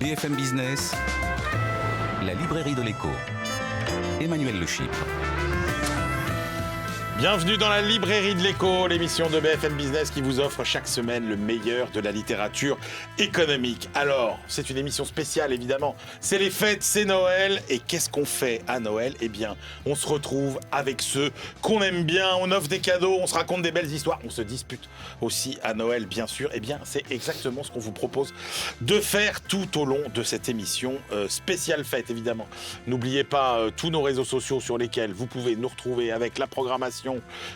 BFM Business, la librairie de l'écho. Emmanuel Le Chypre. Bienvenue dans la librairie de l'écho, l'émission de BFM Business qui vous offre chaque semaine le meilleur de la littérature économique. Alors, c'est une émission spéciale évidemment, c'est les fêtes, c'est Noël, et qu'est-ce qu'on fait à Noël ? Eh bien, on se retrouve avec ceux qu'on aime bien, on offre des cadeaux, on se raconte des belles histoires, on se dispute aussi à Noël bien sûr. Eh bien, c'est exactement ce qu'on vous propose de faire tout au long de cette émission spéciale fête évidemment. N'oubliez pas tous nos réseaux sociaux sur lesquels vous pouvez nous retrouver avec la programmation,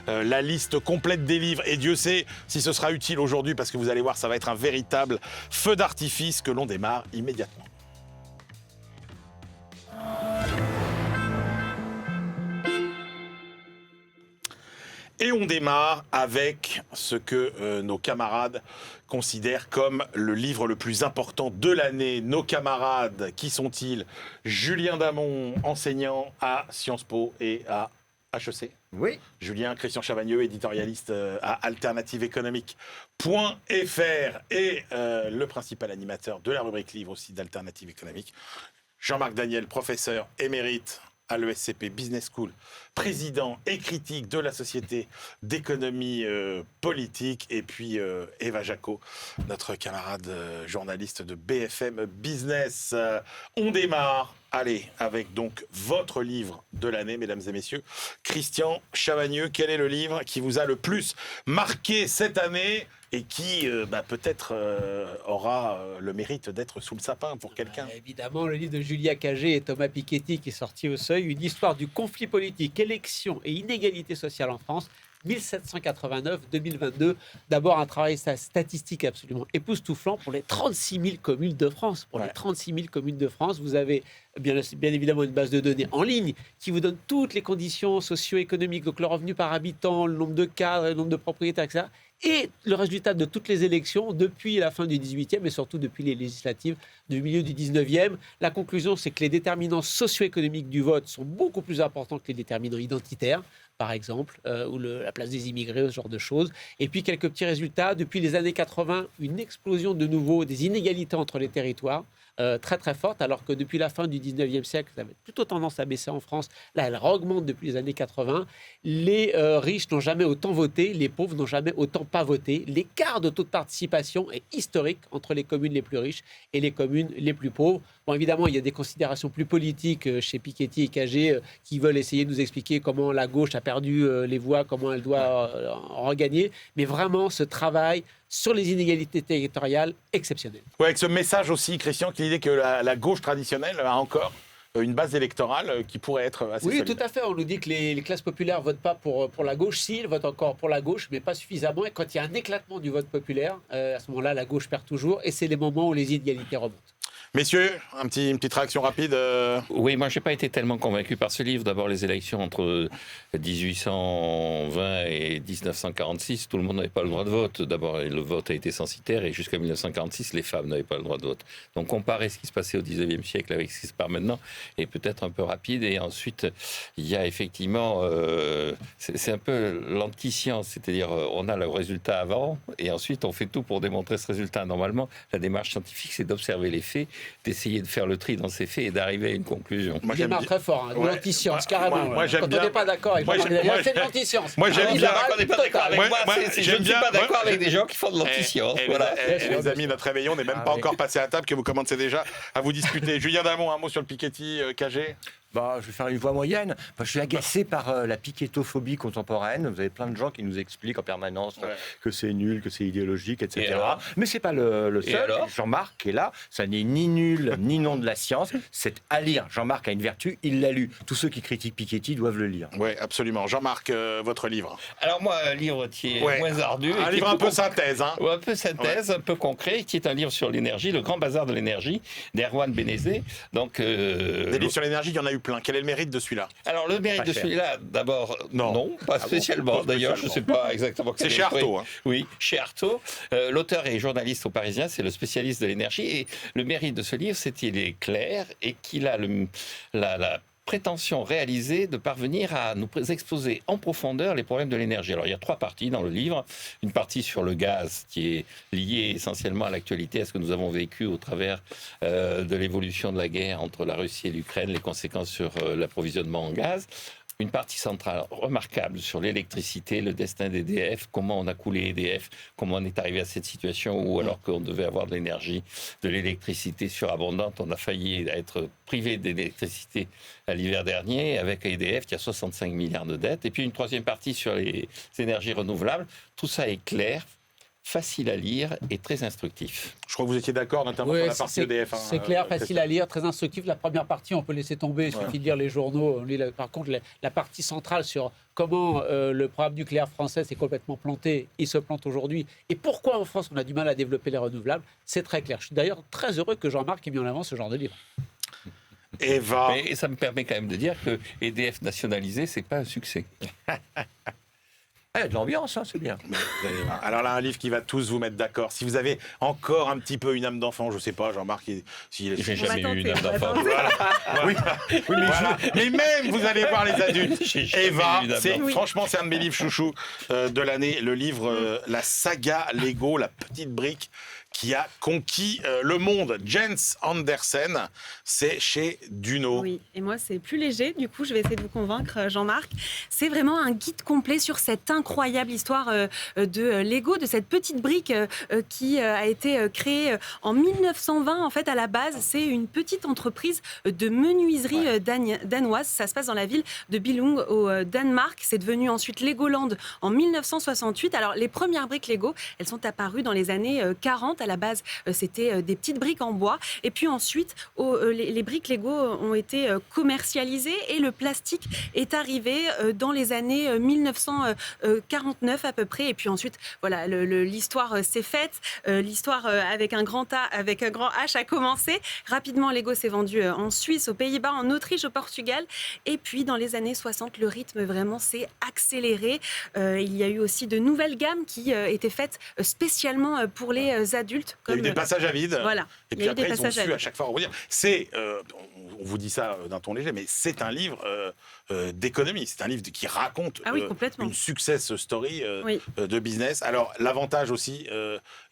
la liste complète des livres, et Dieu sait si ce sera utile aujourd'hui parce que vous allez voir, ça va être un véritable feu d'artifice que l'on démarre immédiatement. Et on démarre avec ce que nos camarades considèrent comme le livre le plus important de l'année. Nos camarades, qui sont-ils ? Julien Damon, enseignant à Sciences Po et à HEC. Oui. Julien, Christian Chavagneux, éditorialiste à alternativeéconomique.fr et le principal animateur de la rubrique livre aussi d'Alternative économique. Jean-Marc Daniel, professeur émérite à l'ESCP Business School, président et critique de la Société d'économie politique, et puis Eva Jaco, notre camarade journaliste de BFM Business. On démarre, allez, avec donc votre livre de l'année, mesdames et messieurs. Christian Chavagneux, quel est le livre qui vous a le plus marqué cette année et qui peut-être aura le mérite d'être sous le sapin pour quelqu'un? Évidemment, le livre de Julia Cagé et Thomas Piketty qui est sorti au Seuil, une histoire du conflit politique, élections et inégalité sociale en France, 1789-2022. D'abord, un travail statistique absolument époustouflant pour les 36 000 communes de France. Pour les 36 000 communes de France, vous avez bien évidemment une base de données en ligne qui vous donne toutes les conditions socio-économiques, donc le revenu par habitant, le nombre de cadres, le nombre de propriétaires, etc. Et le résultat de toutes les élections depuis la fin du 18e et surtout depuis les législatives du milieu du 19e. La conclusion, c'est que les déterminants socio-économiques du vote sont beaucoup plus importants que les déterminants identitaires, par exemple, ou la place des immigrés, ce genre de choses. Et puis quelques petits résultats. Depuis les années 80, une explosion de nouveau des inégalités entre les territoires, très très forte, alors que depuis la fin du 19e siècle, ça avait plutôt tendance à baisser en France. Là, elle augmente depuis les années 80. Les riches n'ont jamais autant voté, les pauvres n'ont jamais autant pas voté. L'écart de taux de participation est historique entre les communes les plus riches et les communes les plus pauvres. Bon, évidemment, il y a des considérations plus politiques chez Piketty et Cagé qui veulent essayer de nous expliquer comment la gauche a perdu les voix, comment elle doit en regagner. Mais vraiment, ce travail sur les inégalités territoriales, exceptionnel. Ouais, avec ce message aussi, Christian, qui l'idée que la gauche traditionnelle a encore une base électorale qui pourrait être assez solide. Oui, tout à fait. On nous dit que les classes populaires ne votent pas pour la gauche. Si, elles votent encore pour la gauche, mais pas suffisamment. Et quand il y a un éclatement du vote populaire, à ce moment-là, la gauche perd toujours. Et c'est les moments où les inégalités remontent. Messieurs, une petite réaction rapide. Oui, moi, je n'ai pas été tellement convaincu par ce livre. D'abord, les élections entre 1820 et 1946, tout le monde n'avait pas le droit de vote. D'abord, le vote a été censitaire et jusqu'à 1946, les femmes n'avaient pas le droit de vote. Donc, comparer ce qui se passait au 19e siècle avec ce qui se passe maintenant est peut-être un peu rapide. Et ensuite, il y a effectivement... c'est un peu l'anti-science, c'est-à-dire on a le résultat avant et ensuite on fait tout pour démontrer ce résultat. Normalement, la démarche scientifique, c'est d'observer les faits, d'essayer de faire le tri dans ces faits et d'arriver à une conclusion. Moi, j'aime très fort, de l'anti-science, carrément. Moi, j'aime quand bien. On n'est pas d'accord avec moi, c'est de l'anti-science. Moi, j'aime bien. On n'est pas d'accord avec moi. Je ne suis pas d'accord avec des gens qui font de l'anti-science. Voilà. Les amis, notre réveillon n'est même pas encore passé à table que vous commencez déjà à vous disputer. Julien Damon, un mot sur le Piketty, Cagé ? Je vais faire une voix moyenne. Je suis agacé par la piquettophobie contemporaine. Vous avez plein de gens qui nous expliquent en permanence que c'est nul, que c'est idéologique, etc. Mais c'est pas le seul. Jean-Marc qui est là, ça n'est ni nul ni non de la science. C'est à lire. Jean-Marc a une vertu, il l'a lu. Tous ceux qui critiquent Piketty doivent le lire. Oui, absolument. Jean-Marc, votre livre. Alors moi, un livre qui est moins ardu. Un livre un peu synthèse. Un peu synthèse, un peu concret, qui est un livre sur l'énergie, le grand bazar de l'énergie, d'Erwan Benezet. Donc, des livres sur l'énergie, il y en a eu plein. Quel est le mérite de celui-là ? Alors, le mérite de celui-là, d'abord, non, pas spécialement. Bon, d'ailleurs, je ne sais pas exactement. C'est chez Artaud. Oui, chez Artaud. L'auteur est journaliste au Parisien, c'est le spécialiste de l'énergie. Et le mérite de ce livre, c'est qu'il est clair et qu'il a la prétention réalisée de parvenir à nous exposer en profondeur les problèmes de l'énergie. Alors il y a 3 parties dans le livre. Une partie sur le gaz qui est liée essentiellement à l'actualité, à ce que nous avons vécu au travers de l'évolution de la guerre entre la Russie et l'Ukraine, les conséquences sur l'approvisionnement en gaz. Une partie centrale remarquable sur l'électricité, le destin d'EDF, comment on a coulé EDF, comment on est arrivé à cette situation où, alors qu'on devait avoir de l'énergie, de l'électricité surabondante, on a failli être privé d'électricité à l'hiver dernier avec EDF qui a 65 milliards de dettes. Et puis une 3e partie sur les énergies renouvelables. Tout ça est clair, facile à lire et très instructif. Je crois que vous étiez d'accord, notamment sur la partie EDF. C'est clair, facile à lire, très instructif. La première partie, on peut laisser tomber, il suffit de lire les journaux. Par contre, la partie centrale sur comment le programme nucléaire français s'est complètement planté, il se plante aujourd'hui, et pourquoi en France on a du mal à développer les renouvelables, c'est très clair. Je suis d'ailleurs très heureux que Jean-Marc ait mis en avant ce genre de livre. Eva. Et ça me permet quand même de dire que EDF nationalisé, c'est pas un succès. De l'ambiance, hein, c'est bien. Alors là, un livre qui va tous vous mettre d'accord. Si vous avez encore un petit peu une âme d'enfant, je sais pas, Jean-Marc, s'il est... J'ai jamais eu une âme d'enfant. Oui, mais même, vous allez voir les adultes. Eva, Oui. franchement, c'est un de mes livres chouchous de l'année. Le livre La saga Lego, la petite brique qui a conquis le monde. Jens Andersen, c'est chez Duno. Oui, et moi c'est plus léger, du coup je vais essayer de vous convaincre, Jean-Marc. C'est vraiment un guide complet sur cette incroyable histoire de Lego, de cette petite brique qui a été créée en 1920. En fait, à la base, c'est une petite entreprise de menuiserie danoise. Ça se passe dans la ville de Billund au Danemark. C'est devenu ensuite Legoland en 1968. Alors les premières briques Lego, elles sont apparues dans les années 40. À la base, c'était des petites briques en bois. Et puis ensuite, les briques Lego ont été commercialisées et le plastique est arrivé dans les années 1949 à peu près. Et puis ensuite, voilà, l'histoire s'est faite. L'histoire avec un grand A, avec un grand H a commencé. Rapidement, Lego s'est vendu en Suisse, aux Pays-Bas, en Autriche, au Portugal. Et puis, dans les années 60, le rythme vraiment s'est accéléré. Il y a eu aussi de nouvelles gammes qui étaient faites spécialement pour les adultes. Il y a eu des passages à vide. Voilà. Et puis après, ils ont su à chaque fois redire. On vous dit ça d'un ton léger, mais c'est un livre d'économie. C'est un livre qui raconte une success story de business. Alors, l'avantage aussi,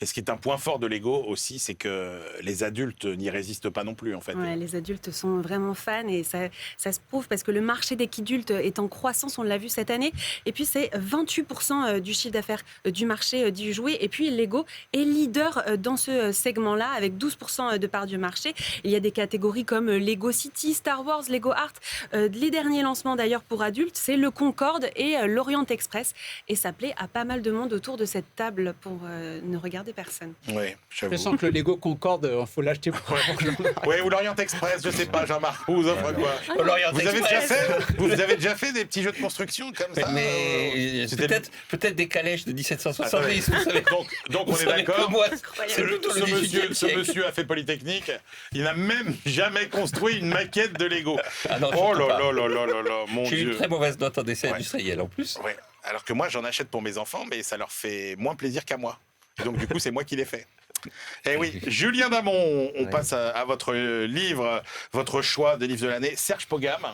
et ce qui est un point fort de Lego aussi, c'est que les adultes n'y résistent pas non plus, en fait. Ouais, les adultes sont vraiment fans et ça se prouve parce que le marché des adultes est en croissance, on l'a vu cette année. Et puis, c'est 28% du chiffre d'affaires du marché du jouet. Et puis, Lego est leader dans ce segment-là avec 12% de part du marché. Il y a des catégories comme Lego City, Star Wars, Lego Art. Les derniers lancements d'ailleurs pour adultes, c'est le Concorde et l'Orient Express. Et ça plaît à pas mal de monde autour de cette table pour ne regarder personne. Oui, j'avoue. Je sens que le Lego Concorde, il faut l'acheter pour... Oui, ou l'Orient Express, je sais pas, Jean-Marc, vous offre quoi? Vous avez déjà fait des petits jeux de construction comme ça? Mais peut-être des calèches de 1770, vous savez. Donc on est d'accord. Ce monsieur a fait Polytechnique. Il n'a même jamais construit une maquette de Lego. Ah non, oh là là là là là là, mon Dieu. J'ai eu une très mauvaise note en dessin industriel en plus. Ouais. Alors que moi, j'en achète pour mes enfants, mais ça leur fait moins plaisir qu'à moi. Et donc du coup, c'est moi qui l'ai fait. Eh oui, Julien Damon, on passe à votre livre, votre choix de livre de l'année. Serge Pogam,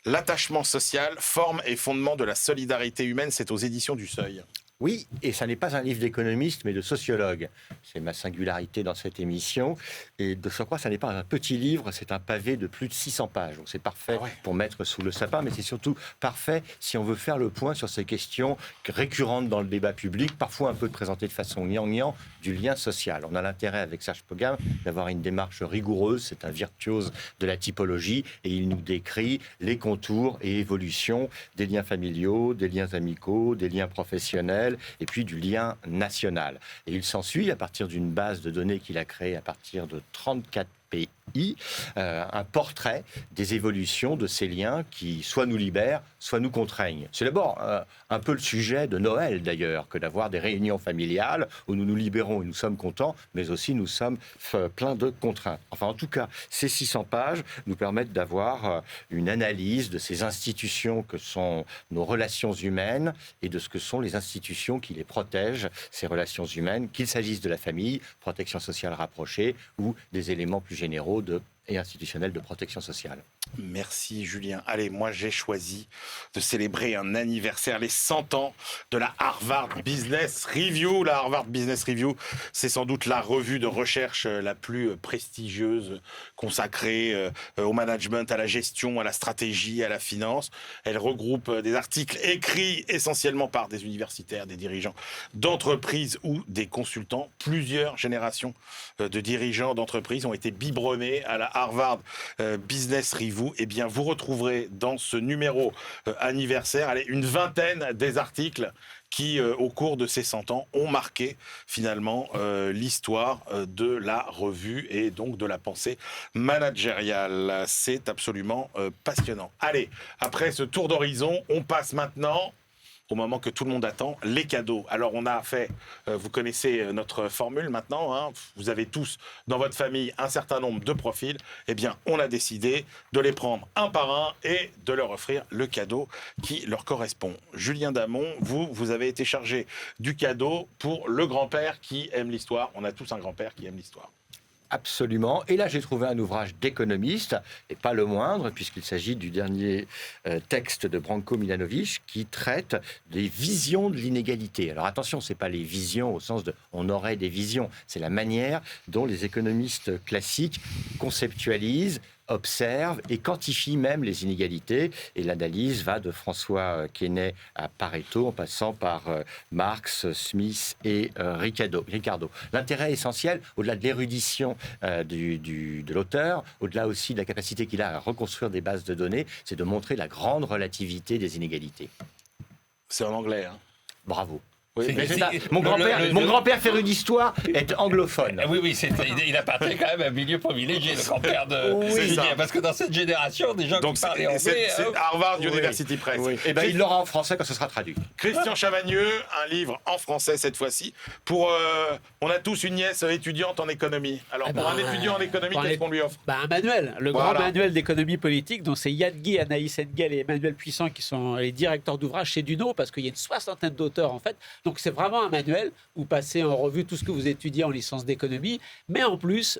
L'attachement social, forme et fondement de la solidarité humaine, c'est aux éditions du Seuil. Oui, et ça n'est pas un livre d'économiste, mais de sociologue. C'est ma singularité dans cette émission. Et de surcroît, ça n'est pas un petit livre, c'est un pavé de plus de 600 pages. Donc c'est parfait pour mettre sous le sapin, mais c'est surtout parfait si on veut faire le point sur ces questions récurrentes dans le débat public, parfois un peu présentées de façon gnangnan, du lien social. On a l'intérêt avec Serge Pogam d'avoir une démarche rigoureuse, c'est un virtuose de la typologie, et il nous décrit les contours et évolutions des liens familiaux, des liens amicaux, des liens professionnels, et puis du lien national. Et il s'ensuit, à partir d'une base de données qu'il a créée à partir de 34 pays, un portrait des évolutions de ces liens qui soit nous libèrent, soit nous contraignent. C'est d'abord un peu le sujet de Noël d'ailleurs, que d'avoir des réunions familiales où nous nous libérons et nous sommes contents, mais aussi nous sommes pleins de contraintes. Enfin, en tout cas, ces 600 pages nous permettent d'avoir une analyse de ces institutions que sont nos relations humaines et de ce que sont les institutions qui les protègent, ces relations humaines, qu'il s'agisse de la famille, protection sociale rapprochée, ou des éléments plus généraux et institutionnels de protection sociale. Merci Julien. Allez, moi j'ai choisi de célébrer un anniversaire, les 100 ans de la Harvard Business Review. La Harvard Business Review, c'est sans doute la revue de recherche la plus prestigieuse consacrée au management, à la gestion, à la stratégie, à la finance. Elle regroupe des articles écrits essentiellement par des universitaires, des dirigeants d'entreprises ou des consultants. Plusieurs générations de dirigeants d'entreprises ont été biberonnés à la Harvard Business Review. Eh bien, vous retrouverez dans ce numéro anniversaire une vingtaine des articles qui, au cours de ces 100 ans, ont marqué finalement l'histoire de la revue et donc de la pensée managériale. C'est absolument passionnant. Allez, après ce tour d'horizon, on passe maintenant au moment que tout le monde attend, les cadeaux. Alors on a fait, vous connaissez notre formule maintenant, hein, vous avez tous dans votre famille un certain nombre de profils, eh bien on a décidé de les prendre un par un et de leur offrir le cadeau qui leur correspond. Julien Damon, vous avez été chargé du cadeau pour le grand-père qui aime l'histoire. On a tous un grand-père qui aime l'histoire. Absolument. Et là, j'ai trouvé un ouvrage d'économiste, et pas le moindre, puisqu'il s'agit du dernier texte de Branko Milanovic qui traite des visions de l'inégalité. Alors attention, ce n'est pas les visions au sens de « on aurait des visions », c'est la manière dont les économistes classiques conceptualisent, observe et quantifie même les inégalités. Et l'analyse va de François Quesnay à Pareto, en passant par Marx, Smith et Ricardo. L'intérêt essentiel, au-delà de l'érudition de l'auteur, au-delà aussi de la capacité qu'il a à reconstruire des bases de données, c'est de montrer la grande relativité des inégalités. C'est en anglais, hein. Bravo. Oui, mais mon grand-père féru d'histoire est anglophone. Oui, il appartient quand même à un milieu privilégié, le grand-père de Julien, parce que dans cette génération, des gens qui parlent anglais... C'est Harvard University Press. Oui. Et il l'aura en français quand ce sera traduit. Christian Chavagneux, un livre en français cette fois-ci. Pour, on a tous une nièce étudiante en économie. Alors, pour un étudiant en économie, qu'est-ce qu'on lui offre ? Un manuel, grand manuel d'économie politique, dont c'est Yann Guy, Anaïs Engel et Emmanuel Puissant qui sont les directeurs d'ouvrage chez Duno, parce qu'il y a une 60aine d'auteurs en fait. Donc c'est vraiment un manuel où vous passez en revue tout ce que vous étudiez en licence d'économie. Mais en plus,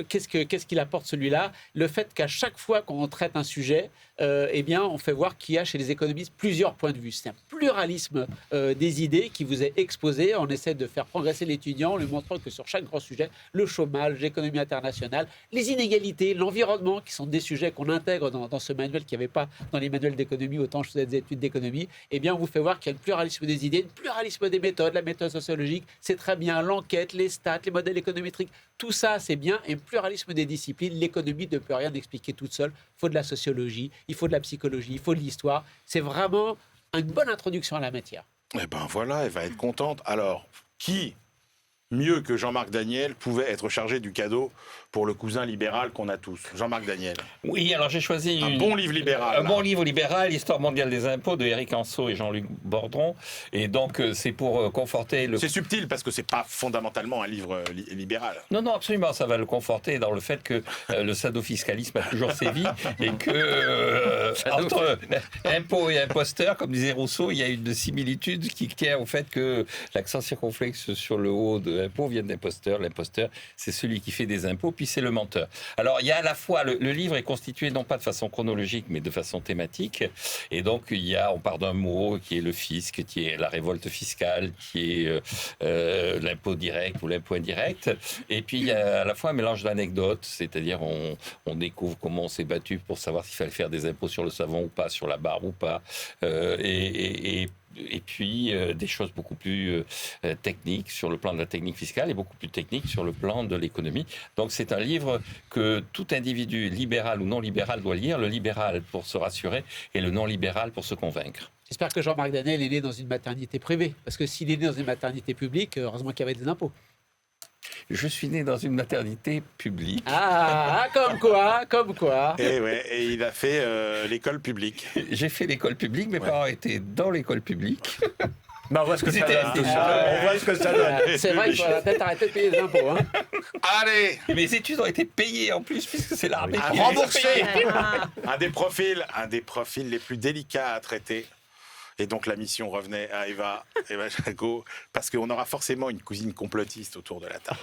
qu'est-ce qu'il apporte celui-là ? Le fait qu'à chaque fois qu'on traite un sujet, eh bien, on fait voir qu'il y a chez les économistes plusieurs points de vue. C'est un pluralisme des idées qui vous est exposé. On essaie de faire progresser l'étudiant en lui montrant que sur chaque grand sujet, le chômage, l'économie internationale, les inégalités, l'environnement, qui sont des sujets qu'on intègre dans ce manuel qu'il n'y avait pas dans les manuels d'économie, autant je faisais des études d'économie, eh bien, on vous fait voir qu'il y a un pluralisme des idées, un pluralisme des méthodes, la méthode sociologique, c'est très bien, l'enquête, les stats, les modèles économétriques, tout ça, c'est bien, et un pluralisme des disciplines. L'économie ne peut rien expliquer toute seule. Il faut de la sociologie, il faut de la psychologie, il faut de l'histoire. C'est vraiment une bonne introduction à la matière. Eh ben voilà, elle va être contente. Alors, qui, mieux que Jean-Marc Daniel, pouvait être chargé du cadeau pour le cousin libéral qu'on a tous ? Jean-Marc Daniel. Oui, alors j'ai choisi un bon livre libéral. Un bon livre libéral, Histoire mondiale des impôts, de Éric Anceau et Jean-Luc Bordron. Et donc, c'est pour conforter le... C'est subtil, parce que c'est pas fondamentalement un livre libéral. Non, absolument, ça va le conforter dans le fait que le sadofiscalisme a toujours sévi et que entre impôt et imposteur, comme disait Rousseau, il y a une similitude qui tient au fait que l'accent circonflexe sur le haut de impôt vient d'imposteur. L'imposteur, c'est celui qui fait des impôts, puis c'est le menteur. Alors, il y a à la fois, le livre est constitué non pas de façon chronologique, mais de façon thématique. Et donc, on part d'un mot qui est le fisc, qui est la révolte fiscale, qui est l'impôt direct ou l'impôt indirect. Et puis, il y a à la fois un mélange d'anecdotes, c'est-à-dire on découvre comment on s'est battu pour savoir s'il fallait faire des impôts sur le savon ou pas, sur la barbe ou pas. Et puis des choses beaucoup plus techniques sur le plan de la technique fiscale et beaucoup plus techniques sur le plan de l'économie. Donc c'est un livre que tout individu, libéral ou non libéral, doit lire. Le libéral pour se rassurer et le non libéral pour se convaincre. J'espère que Jean-Marc Daniel est né dans une maternité privée. Parce que s'il est né dans une maternité publique, heureusement qu'il y avait des impôts. Je suis né dans une maternité publique. Comme quoi. Et il a fait l'école publique. J'ai fait l'école publique, mes parents étaient dans l'école publique. On voit ce que ça donne. C'est vrai qu'il faudrait peut-être arrêter de payer les impôts. Hein. Allez, mes études ont été payées en plus, puisque c'est l'armée qui remboursé. Un des profils les plus délicats à traiter. Et donc la mission revenait à Eva Jago, parce qu'on aura forcément une cousine complotiste autour de la table.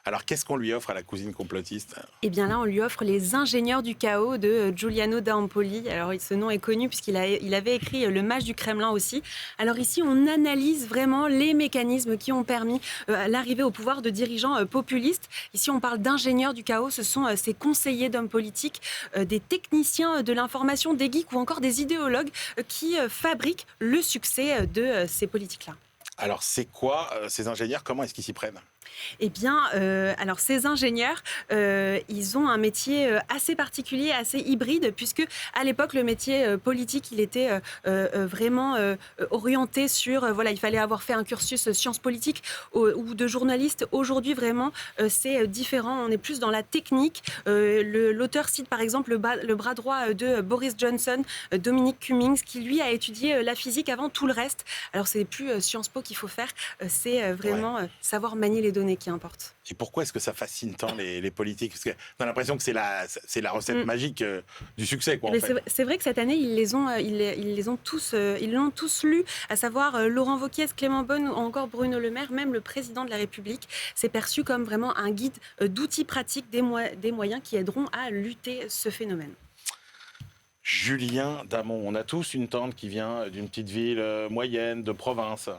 Alors, qu'est-ce qu'on lui offre à la cousine complotiste? Eh bien là, on lui offre Les Ingénieurs du chaos de Giuliano d'Ampoli. Alors ce nom est connu puisqu'il avait écrit Le Mage du Kremlin aussi. Alors ici, on analyse vraiment les mécanismes qui ont permis l'arrivée au pouvoir de dirigeants populistes. Ici, on parle d'ingénieurs du chaos. Ce sont ces conseillers d'hommes politiques, des techniciens de l'information, des geeks ou encore des idéologues qui fabriquent le succès de ces politiques-là. Alors, c'est quoi ces ingénieurs? Comment est-ce qu'ils s'y prennent? Eh bien, alors ces ingénieurs, ils ont un métier assez particulier, assez hybride, puisque à l'époque, le métier politique, il était vraiment orienté sur, voilà, il fallait avoir fait un cursus sciences politiques ou de journaliste. Aujourd'hui, vraiment, c'est différent. On est plus dans la technique. L'auteur cite par exemple le bras droit de Boris Johnson, Dominic Cummings, qui lui a étudié la physique avant tout le reste. Alors, c'est plus Sciences Po qu'il faut faire, c'est vraiment savoir manier les données qui importe. Et pourquoi est-ce que ça fascine tant les politiques? Parce qu'on a l'impression que c'est la recette magique du succès, quoi, en fait. C'est vrai que cette année, ils l'ont tous lu, à savoir Laurent Wauquiez, Clément Beaune ou encore Bruno Le Maire, même le président de la République. C'est perçu comme vraiment un guide d'outils pratiques, des moyens qui aideront à lutter ce phénomène. Julien Damon, on a tous une tante qui vient d'une petite ville moyenne, de province.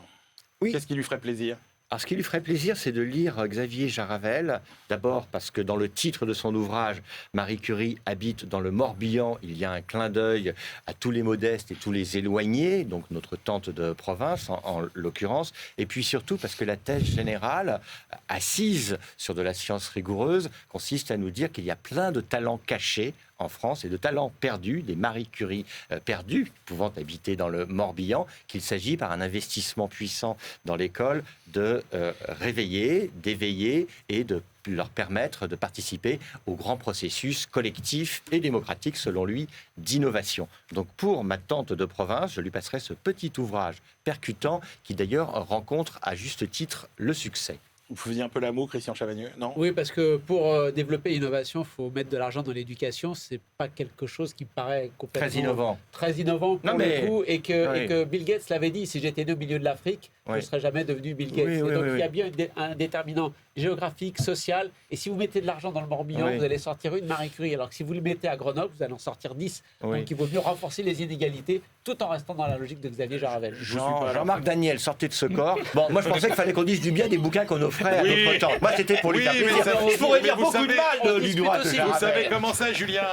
Oui. Qu'est-ce qui lui ferait plaisir? Alors, ce qui lui ferait plaisir, c'est de lire Xavier Jaravel. D'abord parce que dans le titre de son ouvrage, Marie Curie habite dans le Morbihan. Il y a un clin d'œil à tous les modestes et tous les éloignés, donc notre tante de province en l'occurrence. Et puis surtout parce que la thèse générale, assise sur de la science rigoureuse, consiste à nous dire qu'il y a plein de talents cachés en France et de talents perdus, des Marie Curie perdus, pouvant habiter dans le Morbihan, qu'il s'agit par un investissement puissant dans l'école de réveiller, d'éveiller et de leur permettre de participer au grand processus collectif et démocratique, selon lui, d'innovation. Donc pour ma tante de province, je lui passerai ce petit ouvrage percutant qui d'ailleurs rencontre à juste titre le succès. Vous faisiez un peu l'amour, Christian Chavagneux, non? Oui, parce que pour développer l'innovation, il faut mettre de l'argent dans l'éducation. C'est pas quelque chose qui paraît complètement Très innovant pour le coup, et que Bill Gates l'avait dit, si j'étais né au milieu de l'Afrique, je ne serais jamais devenu Bill Gates. Il y a bien un déterminant géographique, social, et si vous mettez de l'argent dans le Morbihan, vous allez sortir une Marie Curie, alors que si vous le mettez à Grenoble, vous allez en sortir 10. Donc il vaut mieux renforcer les inégalités tout en restant dans la logique de Xavier Jaravel. Jean-Marc Daniel, sortez de ce corps. Bon, moi je pensais qu'il fallait qu'on dise du bien des bouquins qu'on offrait à notre temps. Moi c'était pour lui faire plaisir. Je pourrais dire beaucoup de mal du droit de Jaravel. Vous savez comment ça, Julien?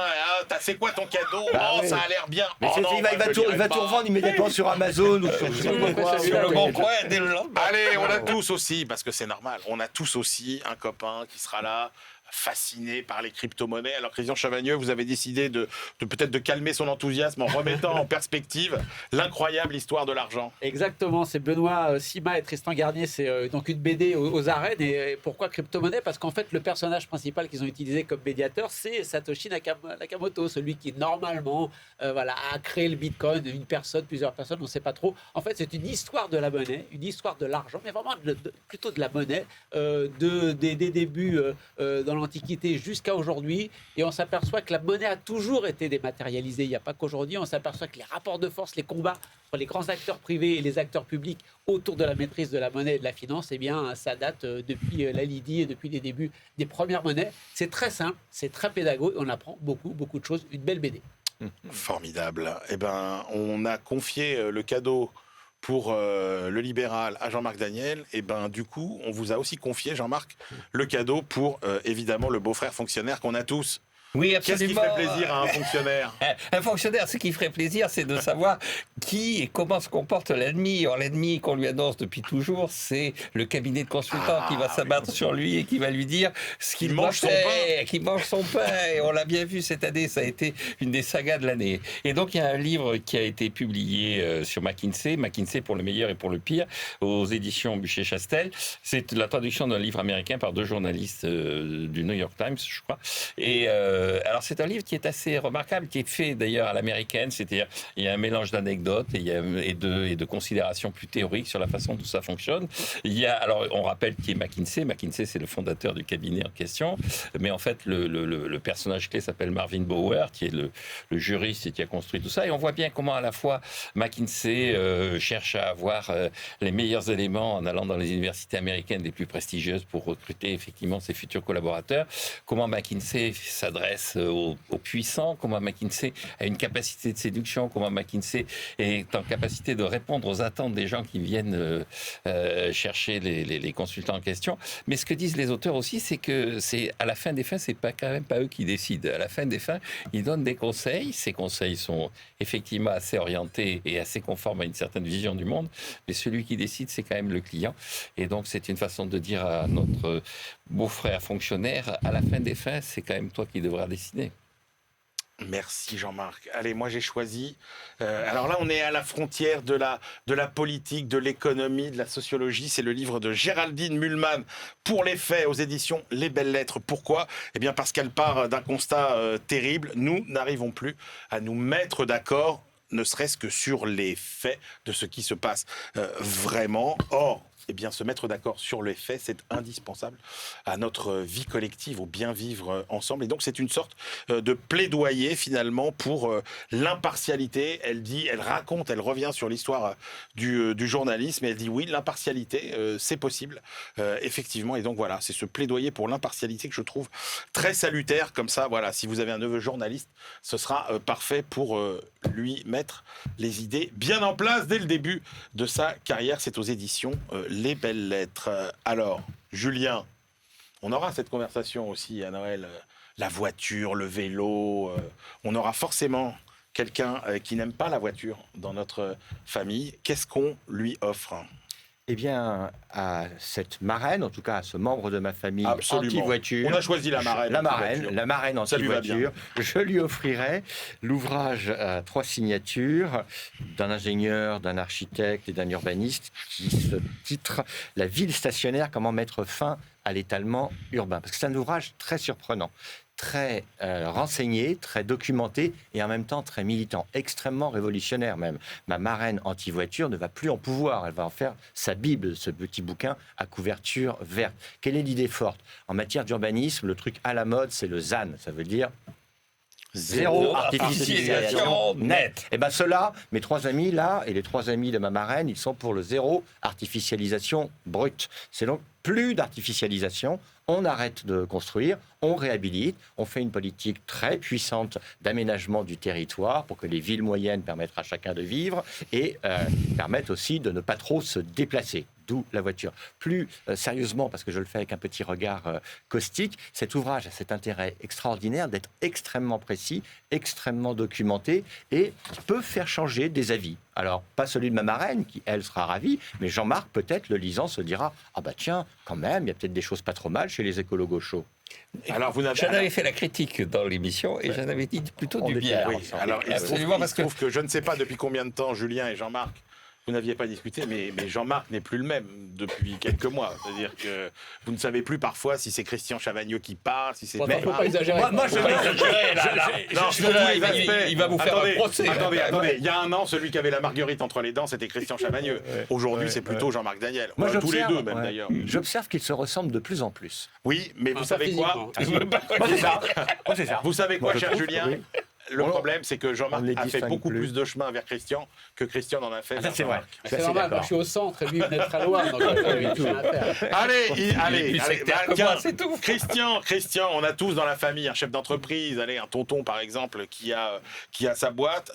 C'est quoi ton cadeau? Ça a l'air bien. Mais il va tout revendre immédiatement sur Amazon ou sur le Bon Coin dès le lendemain. Allez, on a tous aussi, parce que c'est normal, on a tous aussi un copain qui sera là, fasciné par les crypto-monnaies. Alors, Christian Chavagneux, vous avez décidé de peut-être de calmer son enthousiasme en remettant en perspective l'incroyable histoire de l'argent. Exactement, c'est Benoît Sima et Tristan Garnier, c'est donc une BD aux arènes. Et pourquoi crypto-monnaie? Parce qu'en fait, le personnage principal qu'ils ont utilisé comme médiateur, c'est Satoshi Nakamoto, celui qui normalement a créé le Bitcoin, plusieurs personnes, on ne sait pas trop. En fait, c'est une histoire de la monnaie, une histoire de l'argent, mais vraiment plutôt de la monnaie, des débuts dans l'Antiquité jusqu'à aujourd'hui, et on s'aperçoit que la monnaie a toujours été dématérialisée. Il n'y a pas qu'aujourd'hui, on s'aperçoit que les rapports de force, les combats entre les grands acteurs privés et les acteurs publics autour de la maîtrise de la monnaie et de la finance, eh bien, ça date depuis la Lydie et depuis les débuts des premières monnaies. C'est très simple, c'est très pédagogue, on apprend beaucoup de choses. Une belle BD. Formidable. Eh ben, on a confié le cadeau pour le libéral à Jean-Marc Daniel, et ben du coup, on vous a aussi confié, Jean-Marc, le cadeau pour évidemment le beau-frère fonctionnaire qu'on a tous. Oui, absolument. Qu'est-ce qui ferait plaisir à un fonctionnaire? Un fonctionnaire, ce qui ferait plaisir, c'est de savoir qui et comment se comporte l'ennemi. Or, l'ennemi qu'on lui annonce depuis toujours, c'est le cabinet de consultants qui va s'abattre sur lui et qui va lui dire ce qu'il mange son pain. Qui mange son pain. Et on l'a bien vu cette année, ça a été une des sagas de l'année. Et donc, il y a un livre qui a été publié sur McKinsey pour le meilleur et pour le pire, aux éditions Buchet-Chastel. C'est la traduction d'un livre américain par deux journalistes du New York Times, je crois. Et Alors c'est un livre qui est assez remarquable, qui est fait d'ailleurs à l'américaine, c'est-à-dire il y a un mélange d'anecdotes et de considérations plus théoriques sur la façon dont ça fonctionne. Alors on rappelle qui est McKinsey. McKinsey, c'est le fondateur du cabinet en question, mais en fait le personnage clé s'appelle Marvin Bower, qui est le juriste et qui a construit tout ça. Et on voit bien comment à la fois McKinsey cherche à avoir les meilleurs éléments en allant dans les universités américaines les plus prestigieuses pour recruter effectivement ses futurs collaborateurs, comment McKinsey s'adresse aux puissants, comment McKinsey a une capacité de séduction, comment McKinsey est en capacité de répondre aux attentes des gens qui viennent chercher les consultants en question. Mais ce que disent les auteurs aussi, c'est que à la fin des fins, c'est quand même pas eux qui décident. À la fin des fins, ils donnent des conseils. Ces conseils sont effectivement assez orientés et assez conformes à une certaine vision du monde, mais celui qui décide, c'est quand même le client. Et donc, c'est une façon de dire à notre beau-frère fonctionnaire, à la fin des fins, c'est quand même toi qui devras décider. Merci Jean-Marc. Allez, moi j'ai choisi. Alors là, on est à la frontière de la politique, de l'économie, de la sociologie. C'est le livre de Géraldine Mühlmann, Pour les faits, aux éditions Les Belles Lettres. Pourquoi ? Eh bien parce qu'elle part d'un constat terrible. Nous n'arrivons plus à nous mettre d'accord, ne serait-ce que sur les faits de ce qui se passe vraiment. Or, eh bien, se mettre d'accord sur les faits, c'est indispensable à notre vie collective, au bien vivre ensemble. Et donc, c'est une sorte de plaidoyer, finalement, pour l'impartialité. Elle raconte, elle revient sur l'histoire du journalisme, et elle dit oui, l'impartialité, c'est possible, effectivement. Et donc, voilà, c'est ce plaidoyer pour l'impartialité que je trouve très salutaire. Comme ça, voilà, si vous avez un neveu journaliste, ce sera parfait pour lui mettre les idées bien en place dès le début de sa carrière. C'est aux éditions Les Belles Lettres. Alors, Julien, on aura cette conversation aussi à Noël. La voiture, le vélo, on aura forcément quelqu'un qui n'aime pas la voiture dans notre famille. Qu'est-ce qu'on lui offre ? Eh bien, à cette marraine, en tout cas à ce membre de ma famille Absolument. Anti-voiture. On a choisi la marraine. La marraine anti-voiture. Je lui offrirai l'ouvrage à 3 signatures d'un ingénieur, d'un architecte et d'un urbaniste qui se titre « La ville stationnaire, comment mettre fin à l'étalement urbain ». Parce que c'est un ouvrage très surprenant, très renseigné, très documenté et en même temps très militant, extrêmement révolutionnaire même. Ma marraine anti-voiture ne va plus en pouvoir, elle va en faire sa Bible, ce petit bouquin à couverture verte. Quelle est l'idée forte ? En matière d'urbanisme, le truc à la mode, c'est le ZAN, ça veut dire zéro artificialisation nette. Et bien ceux-là, mes 3 amis là, et les 3 amis de ma marraine, ils sont pour le zéro artificialisation brute. C'est donc plus d'artificialisation, on arrête de construire, on réhabilite, on fait une politique très puissante d'aménagement du territoire pour que les villes moyennes permettent à chacun de vivre et permettent aussi de ne pas trop se déplacer. D'où la voiture. Plus sérieusement, parce que je le fais avec un petit regard caustique, cet ouvrage a cet intérêt extraordinaire d'être extrêmement précis, extrêmement documenté et peut faire changer des avis. Alors, pas celui de ma marraine, qui, elle, sera ravie, mais Jean-Marc, peut-être, le lisant, se dira « Ah bah tiens, quand même, il y a peut-être des choses pas trop mal chez les écolos gauchos. » Alors, j'en avais fait la critique dans l'émission et j'en avais dit plutôt du bien. Oui. Alors, il se trouve que je ne sais pas depuis combien de temps Julien et Jean-Marc vous n'aviez pas discuté, mais Jean-Marc n'est plus le même depuis quelques mois. C'est-à-dire que vous ne savez plus parfois si c'est Christian Chavagneux qui parle, si c'est... Il ne faut pas exagérer. Moi, je vais exagérer, là. Il va vous faire un procès. Attendez. Il y a un an, celui qui avait la marguerite entre les dents, c'était Christian Chavagneux. Aujourd'hui, c'est plutôt Jean-Marc Daniel. Moi, tous les deux, même d'ailleurs. J'observe qu'ils se ressemblent de plus en plus. Oui, mais vous savez quoi ? C'est ça. Vous savez quoi, cher Julien ? Le On- problème, c'est que Jean-Marc on les a fait distingue beaucoup plus. plus de chemin vers Christian que Christian n'en a fait vers c'est vrai. Jean-Marc. C'est normal, moi je suis au centre et lui il venait de très loin. Donc, Allez, moi, c'est tout. Christian, on a tous dans la famille un chef d'entreprise, un tonton par exemple qui a sa boîte.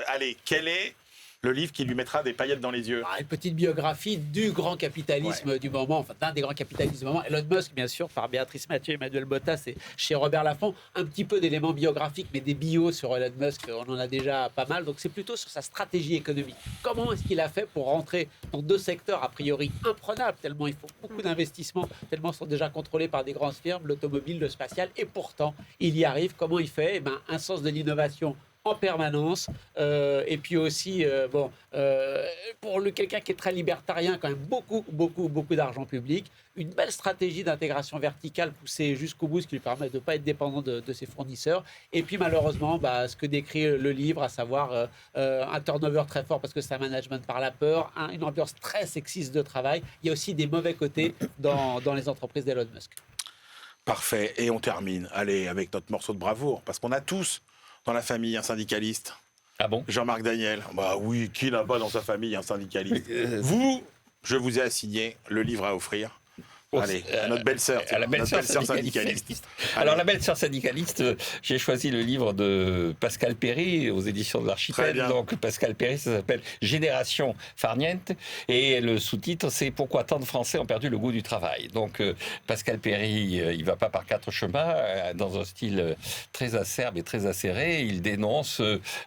Allez, quel est le livre qui lui mettra des paillettes dans les yeux? Une petite biographie du grand capitalisme du moment, enfin d'un des grands capitalistes du moment. Elon Musk, bien sûr, par Béatrice Mathieu et Emmanuel Bottas, et chez Robert Laffont. Un petit peu d'éléments biographiques, mais des bios sur Elon Musk, on en a déjà pas mal. Donc c'est plutôt sur sa stratégie économique. Comment est-ce qu'il a fait pour rentrer dans 2 secteurs a priori imprenables, tellement il faut beaucoup d'investissements, tellement ils sont déjà contrôlés par des grandes firmes, l'automobile, le spatial, et pourtant il y arrive. Comment il fait? Un sens de l'innovation en permanence. Et puis aussi, pour quelqu'un qui est très libertarien, quand même beaucoup d'argent public. Une belle stratégie d'intégration verticale poussée jusqu'au bout, ce qui lui permet de ne pas être dépendant de ses fournisseurs. Et puis malheureusement, ce que décrit le livre, à savoir un turnover très fort parce que c'est un management par la peur, une ambiance très sexiste de travail. Il y a aussi des mauvais côtés dans les entreprises d'Elon Musk. Parfait. Et on termine, allez, avec notre morceau de bravoure, parce qu'on a tous dans la famille un syndicaliste. Ah bon ? Jean-Marc Daniel. Bah oui, qui n'a pas dans sa famille un syndicaliste ? Je vous ai assigné le livre à offrir. Allez, à notre belle-sœur, à la belle-sœur syndicaliste. Alors, la belle-sœur syndicaliste, j'ai choisi le livre de Pascal Perry aux éditions de l'Archipel. Donc, Pascal Perry, ça s'appelle Génération Farniente. Et le sous-titre, c'est Pourquoi tant de Français ont perdu le goût du travail. Donc, Pascal Perry, il ne va pas par quatre chemins, dans un style très acerbe et très acéré. Il dénonce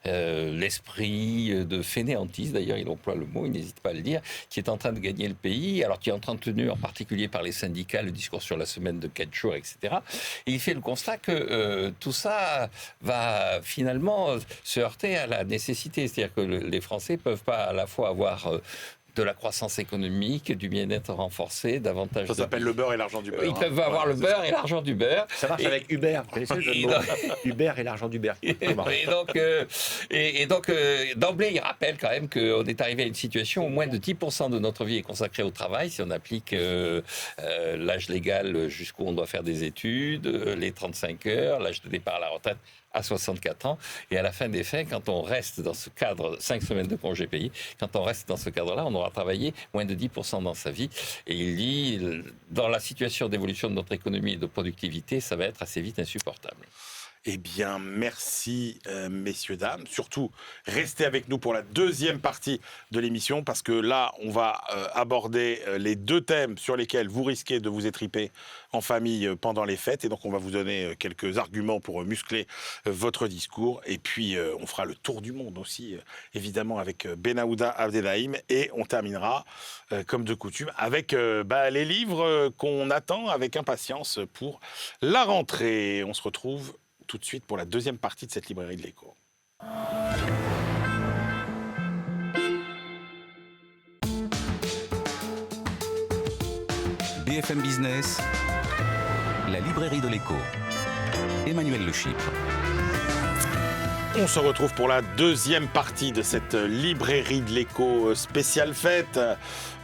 l'esprit de fainéantise, d'ailleurs, il emploie le mot, il n'hésite pas à le dire, qui est en train de gagner le pays, alors qui est en train de tenir en particulier par les syndicats, le discours sur la semaine de 4 jours, etc. Et il fait le constat que tout ça va finalement se heurter à la nécessité. C'est-à-dire que les Français ne peuvent pas à la fois avoir de la croissance économique, du bien-être renforcé, davantage... Ça s'appelle le beurre et l'argent du beurre. Ils peuvent avoir le beurre et l'argent du beurre. Ça marche avec Uber, vous connaissez le jeu de mots Uber et l'argent d'Uber. Et donc, d'emblée, il rappelle quand même qu'on est arrivé à une situation où moins de 10% de notre vie est consacrée au travail, si on applique l'âge légal jusqu'où on doit faire des études, les 35 heures, l'âge de départ à la retraite à 64 ans. Et à la fin des fins, quand on reste dans ce cadre, 5 semaines de congés payés, quand on reste dans ce cadre-là, on aura travaillé moins de 10% dans sa vie. Et il dit, dans la situation d'évolution de notre économie et de productivité, ça va être assez vite insupportable. Eh bien, merci, messieurs, dames. Surtout, restez avec nous pour la deuxième partie de l'émission, parce que là, on va aborder les deux thèmes sur lesquels vous risquez de vous étriper en famille pendant les fêtes. Et donc, on va vous donner quelques arguments pour muscler votre discours. Et puis, on fera le tour du monde aussi, évidemment, avec Benaouda Abdelhaim. Et on terminera, comme de coutume, avec les livres qu'on attend avec impatience pour la rentrée. On se retrouve tout de suite pour la deuxième partie de cette librairie de l'écho. BFM Business, la librairie de l'écho. Emmanuel Le Chypre. On se retrouve pour la deuxième partie de cette librairie de l'écho spéciale fête.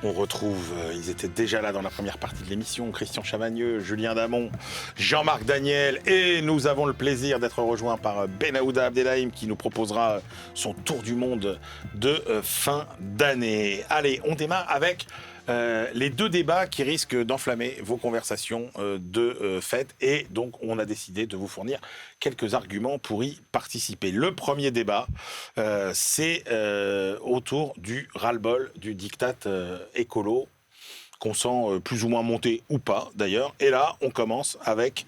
On retrouve, ils étaient déjà là dans la première partie de l'émission, Christian Chavagneux, Julien Damon, Jean-Marc Daniel, et nous avons le plaisir d'être rejoints par Benaouda Abdelhaim qui nous proposera son tour du monde de fin d'année. Allez, on démarre avec les deux débats qui risquent d'enflammer vos conversations de fête, et donc on a décidé de vous fournir quelques arguments pour y participer. Le premier débat, c'est autour du ras-le-bol du diktat écolo, qu'on sent plus ou moins monter ou pas d'ailleurs. Et là, on commence avec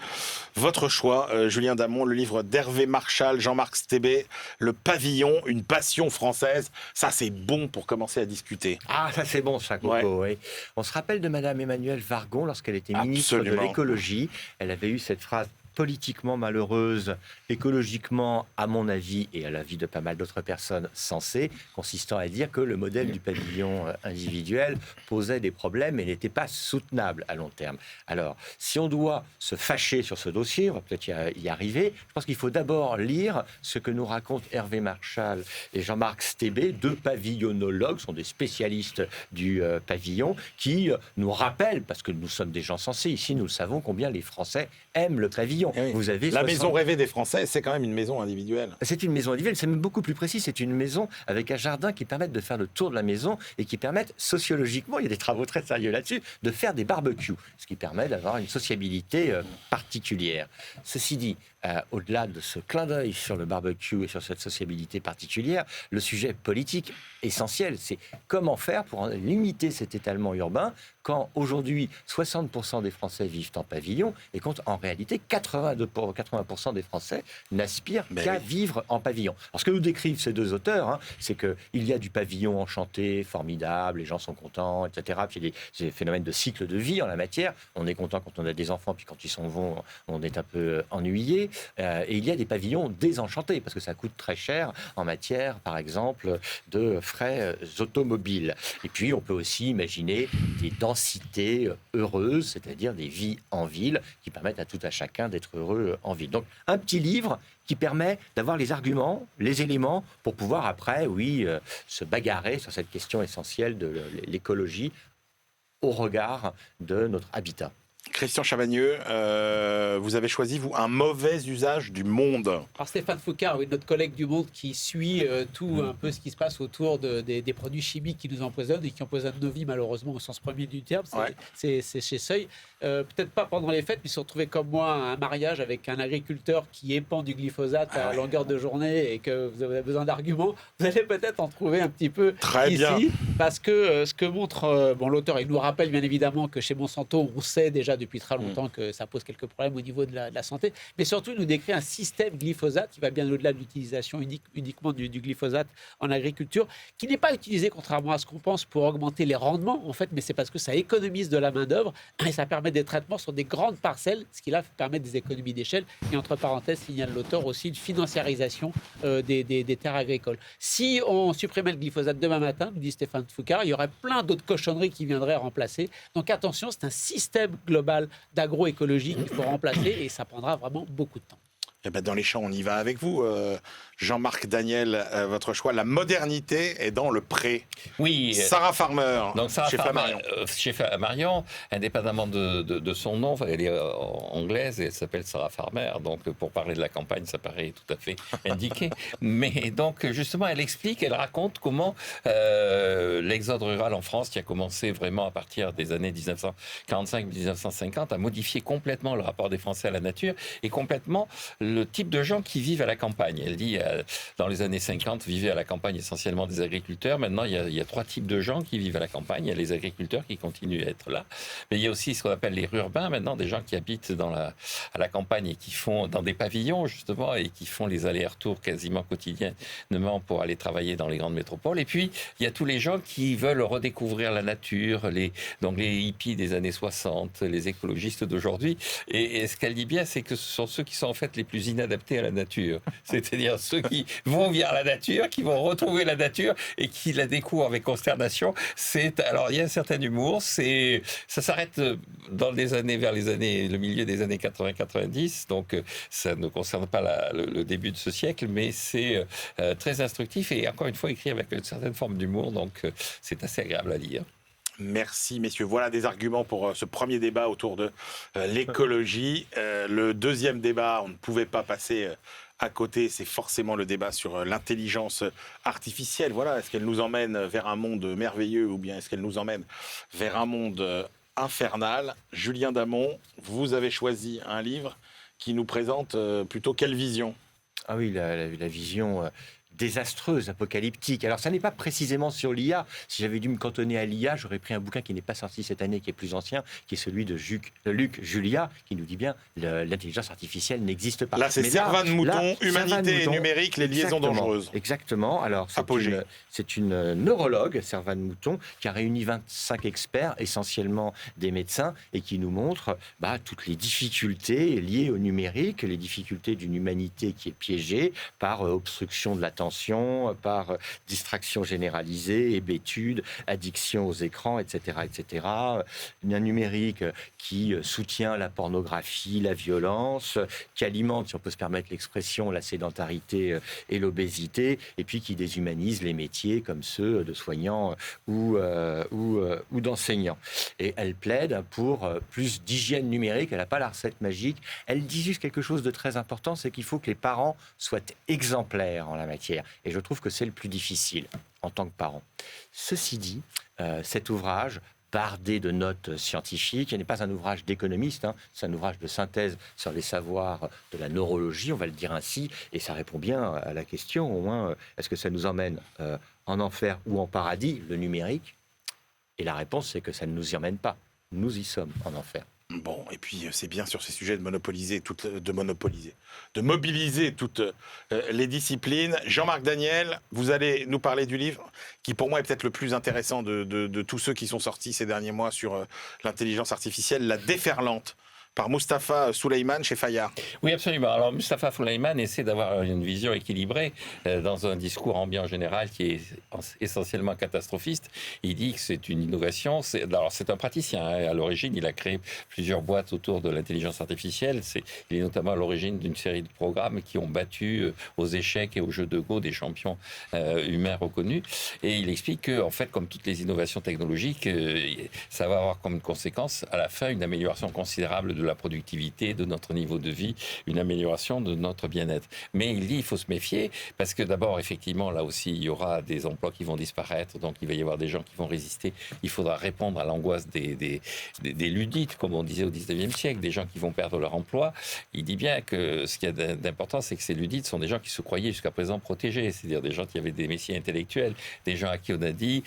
votre choix, Julien Damon, le livre d'Hervé Marchal, Jean-Marc Stébé, Le Pavillon, une passion française. Ça, c'est bon pour commencer à discuter. Ah, ça c'est bon, ça, Coco. Ouais. Oui. On se rappelle de Madame Emmanuelle Vargon lorsqu'elle était ministre de l'écologie. Elle avait eu cette phrase politiquement malheureuse, écologiquement, à mon avis, et à l'avis de pas mal d'autres personnes, sensée, consistant à dire que le modèle du pavillon individuel posait des problèmes et n'était pas soutenable à long terme. Alors, si on doit se fâcher sur ce dossier, on va peut-être y arriver, je pense qu'il faut d'abord lire ce que nous racontent Hervé Marchal et Jean-Marc Stébé, deux pavillonnologues, sont des spécialistes du pavillon, qui nous rappellent, parce que nous sommes des gens sensés ici, nous le savons, combien les Français aiment le pavillon. Oui. Vous avez la maison rêvée des Français, c'est quand même une maison individuelle. C'est une maison individuelle, c'est même beaucoup plus précis. C'est une maison avec un jardin qui permet de faire le tour de la maison et qui permettent sociologiquement, il y a des travaux très sérieux là-dessus, de faire des barbecues, ce qui permet d'avoir une sociabilité particulière. Ceci dit, au-delà de ce clin d'œil sur le barbecue et sur cette sociabilité particulière, le sujet politique essentiel, c'est comment faire pour limiter cet étalement urbain, quand aujourd'hui 60% des Français vivent en pavillon et quand en réalité 80% des Français n'aspirent qu'à vivre en pavillon. Alors ce que nous décrivent ces deux auteurs, c'est qu'il y a du pavillon enchanté, formidable, les gens sont contents, etc. Puis il y a des phénomènes de cycle de vie en la matière. On est content quand on a des enfants, puis quand ils s'en vont, on est un peu ennuyé. Et il y a des pavillons désenchantés, parce que ça coûte très cher en matière, par exemple, de frais automobiles. Et puis, on peut aussi imaginer des densités heureuses, c'est-à-dire des vies en ville, qui permettent à tout à chacun d'être heureux en ville. Donc, un petit livre qui permet d'avoir les arguments, les éléments, pour pouvoir après, se bagarrer sur cette question essentielle de l'écologie au regard de notre habitat. Christian Chavagneux, vous avez choisi, vous, un mauvais usage du monde. Alors Stéphane Foucard, notre collègue du Monde qui suit tout un peu ce qui se passe autour des produits chimiques qui nous empoisonnent et qui empoisonnent nos vies malheureusement au sens premier du terme, c'est chez Seuil. Peut-être pas pendant les fêtes, mais se retrouver comme moi à un mariage avec un agriculteur qui épand du glyphosate à longueur de journée et que vous avez besoin d'arguments, vous allez peut-être en trouver un petit peu ici. Parce que ce que montre l'auteur, il nous rappelle bien évidemment que chez Monsanto, on sait déjà depuis très longtemps que ça pose quelques problèmes au niveau de la santé, mais surtout il nous décrit un système glyphosate qui va bien au-delà de l'utilisation uniquement du glyphosate en agriculture, qui n'est pas utilisé, contrairement à ce qu'on pense, pour augmenter les rendements en fait, mais c'est parce que ça économise de la main-d'œuvre et ça permet des traitements sur des grandes parcelles, ce qui là permet des économies d'échelle et entre parenthèses signale l'auteur aussi une financiarisation des terres agricoles. Si on supprimait le glyphosate demain matin, nous dit Stéphane Foucard, il y aurait plein d'autres cochonneries qui viendraient remplacer. Donc attention, c'est un système global d'agroécologie qu'il faut remplacer et ça prendra vraiment beaucoup de temps. Eh ben dans les champs, on y va avec vous. Jean-Marc Daniel, votre choix, la modernité est dans le pré. Oui. Sarah Farmer, donc Sarah chez Farmer, Flammarion. Chez Flammarion, indépendamment de son nom, elle est anglaise et elle s'appelle Sarah Farmer. Donc pour parler de la campagne, ça paraît tout à fait indiqué. Mais donc justement, elle explique, elle raconte comment l'exode rural en France, qui a commencé vraiment à partir des années 1945-1950, a modifié complètement le rapport des Français à la nature et complètement le type de gens qui vivent à la campagne. Elle dit, dans les années 50, vivaient à la campagne essentiellement des agriculteurs. Maintenant, il y a trois types de gens qui vivent à la campagne. Il y a les agriculteurs qui continuent à être là. Mais il y a aussi ce qu'on appelle les rurbains, maintenant, des gens qui habitent à la campagne et qui font dans des pavillons, justement, et qui font les allers-retours quasiment quotidiennement pour aller travailler dans les grandes métropoles. Et puis, il y a tous les gens qui veulent redécouvrir la nature, donc les hippies des années 60, les écologistes d'aujourd'hui. Et ce qu'elle dit bien, c'est que ce sont ceux qui sont en fait les plus inadaptés à la nature. C'est-à-dire ceux qui vont vers la nature, qui vont retrouver la nature et qui la découvrent avec consternation. Alors, il y a un certain humour. Ça s'arrête vers le milieu des années 80-90. Donc, ça ne concerne pas le début de ce siècle, mais c'est très instructif et encore une fois écrit avec une certaine forme d'humour. Donc, c'est assez agréable à lire. Merci, messieurs. Voilà des arguments pour ce premier débat autour de l'écologie. Le deuxième débat, on ne pouvait pas passer à côté, c'est forcément le débat sur l'intelligence artificielle. Voilà, est-ce qu'elle nous emmène vers un monde merveilleux ou bien est-ce qu'elle nous emmène vers un monde infernal? Julien Damon, vous avez choisi un livre qui nous présente plutôt quelle vision? Ah oui, la vision désastreuse, apocalyptique. Alors, ça n'est pas précisément sur l'IA. Si j'avais dû me cantonner à l'IA, j'aurais pris un bouquin qui n'est pas sorti cette année, qui est plus ancien, qui est celui de Luc Julia, qui nous dit bien l'intelligence artificielle n'existe pas. Là, c'est Servan Mouton, Humanité et numérique, les liaisons dangereuses. Exactement. Alors, c'est une neurologue, Servan Mouton, qui a réuni 25 experts, essentiellement des médecins, et qui nous montre toutes les difficultés liées au numérique, les difficultés d'une humanité qui est piégée par obstruction de l'attention, par distraction généralisée, hébétude, addiction aux écrans, etc., etc. Un numérique qui soutient la pornographie, la violence, qui alimente, si on peut se permettre l'expression, la sédentarité et l'obésité, et puis qui déshumanise les métiers comme ceux de soignants ou d'enseignants. Et elle plaide pour plus d'hygiène numérique. Elle n'a pas la recette magique. Elle dit juste quelque chose de très important, c'est qu'il faut que les parents soient exemplaires en la matière. Et je trouve que c'est le plus difficile en tant que parent. Ceci dit, cet ouvrage, bardé de notes scientifiques, n'est pas un ouvrage d'économiste, c'est un ouvrage de synthèse sur les savoirs de la neurologie, on va le dire ainsi, et ça répond bien à la question, au moins, est-ce que ça nous emmène en enfer ou en paradis, le numérique? Et la réponse, c'est que ça ne nous y emmène pas. Nous y sommes en enfer. Bon, et puis c'est bien sur ces sujets de mobiliser toutes les disciplines. Jean-Marc Daniel, vous allez nous parler du livre qui pour moi est peut-être le plus intéressant de tous ceux qui sont sortis ces derniers mois sur l'intelligence artificielle, La Déferlante, par Mustapha Suleyman chez Fayard. Oui, absolument. Alors, Mustapha Suleyman essaie d'avoir une vision équilibrée dans un discours ambiant général qui est essentiellement catastrophiste. Il dit que c'est une innovation. Alors, c'est un praticien. À l'origine, il a créé plusieurs boîtes autour de l'intelligence artificielle. Il est notamment à l'origine d'une série de programmes qui ont battu aux échecs et aux jeux de Go des champions humains reconnus. Et il explique que, en fait, comme toutes les innovations technologiques, ça va avoir comme conséquence, à la fin, une amélioration considérable de la productivité, de notre niveau de vie, une amélioration de notre bien-être. Mais il dit qu'il faut se méfier parce que d'abord, effectivement, là aussi, il y aura des emplois qui vont disparaître, donc il va y avoir des gens qui vont résister. Il faudra répondre à l'angoisse des ludites, comme on disait au 19e siècle, des gens qui vont perdre leur emploi. Il dit bien que ce qu'il y a d'important, c'est que ces ludites sont des gens qui se croyaient jusqu'à présent protégés, c'est-à-dire des gens qui avaient des métiers intellectuels, des gens à qui on a dit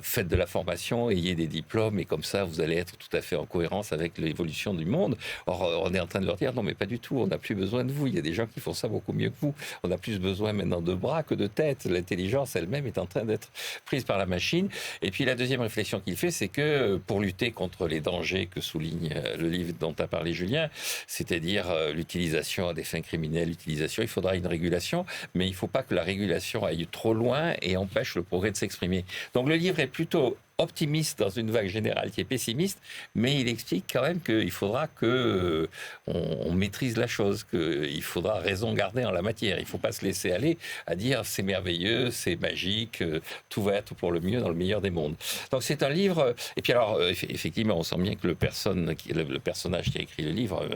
faites de la formation, ayez des diplômes, et comme ça, vous allez être tout à fait en cohérence avec l'évolution du monde. Or, on est en train de leur dire, non, mais pas du tout, on n'a plus besoin de vous. Il y a des gens qui font ça beaucoup mieux que vous. On a plus besoin maintenant de bras que de tête. L'intelligence elle-même est en train d'être prise par la machine. Et puis, la deuxième réflexion qu'il fait, c'est que pour lutter contre les dangers que souligne le livre dont a parlé Julien, c'est-à-dire l'utilisation à des fins criminelles, il faudra une régulation, mais il ne faut pas que la régulation aille trop loin et empêche le progrès de s'exprimer. Donc, le livre est plutôt optimiste dans une vague générale qui est pessimiste, mais il explique quand même qu'il faudra qu'on maîtrise la chose, qu'il faudra raison garder en la matière. Il ne faut pas se laisser aller à dire c'est merveilleux, c'est magique, tout va être pour le mieux dans le meilleur des mondes. Donc c'est un livre, et puis alors effectivement on sent bien que le personnage qui a écrit le livre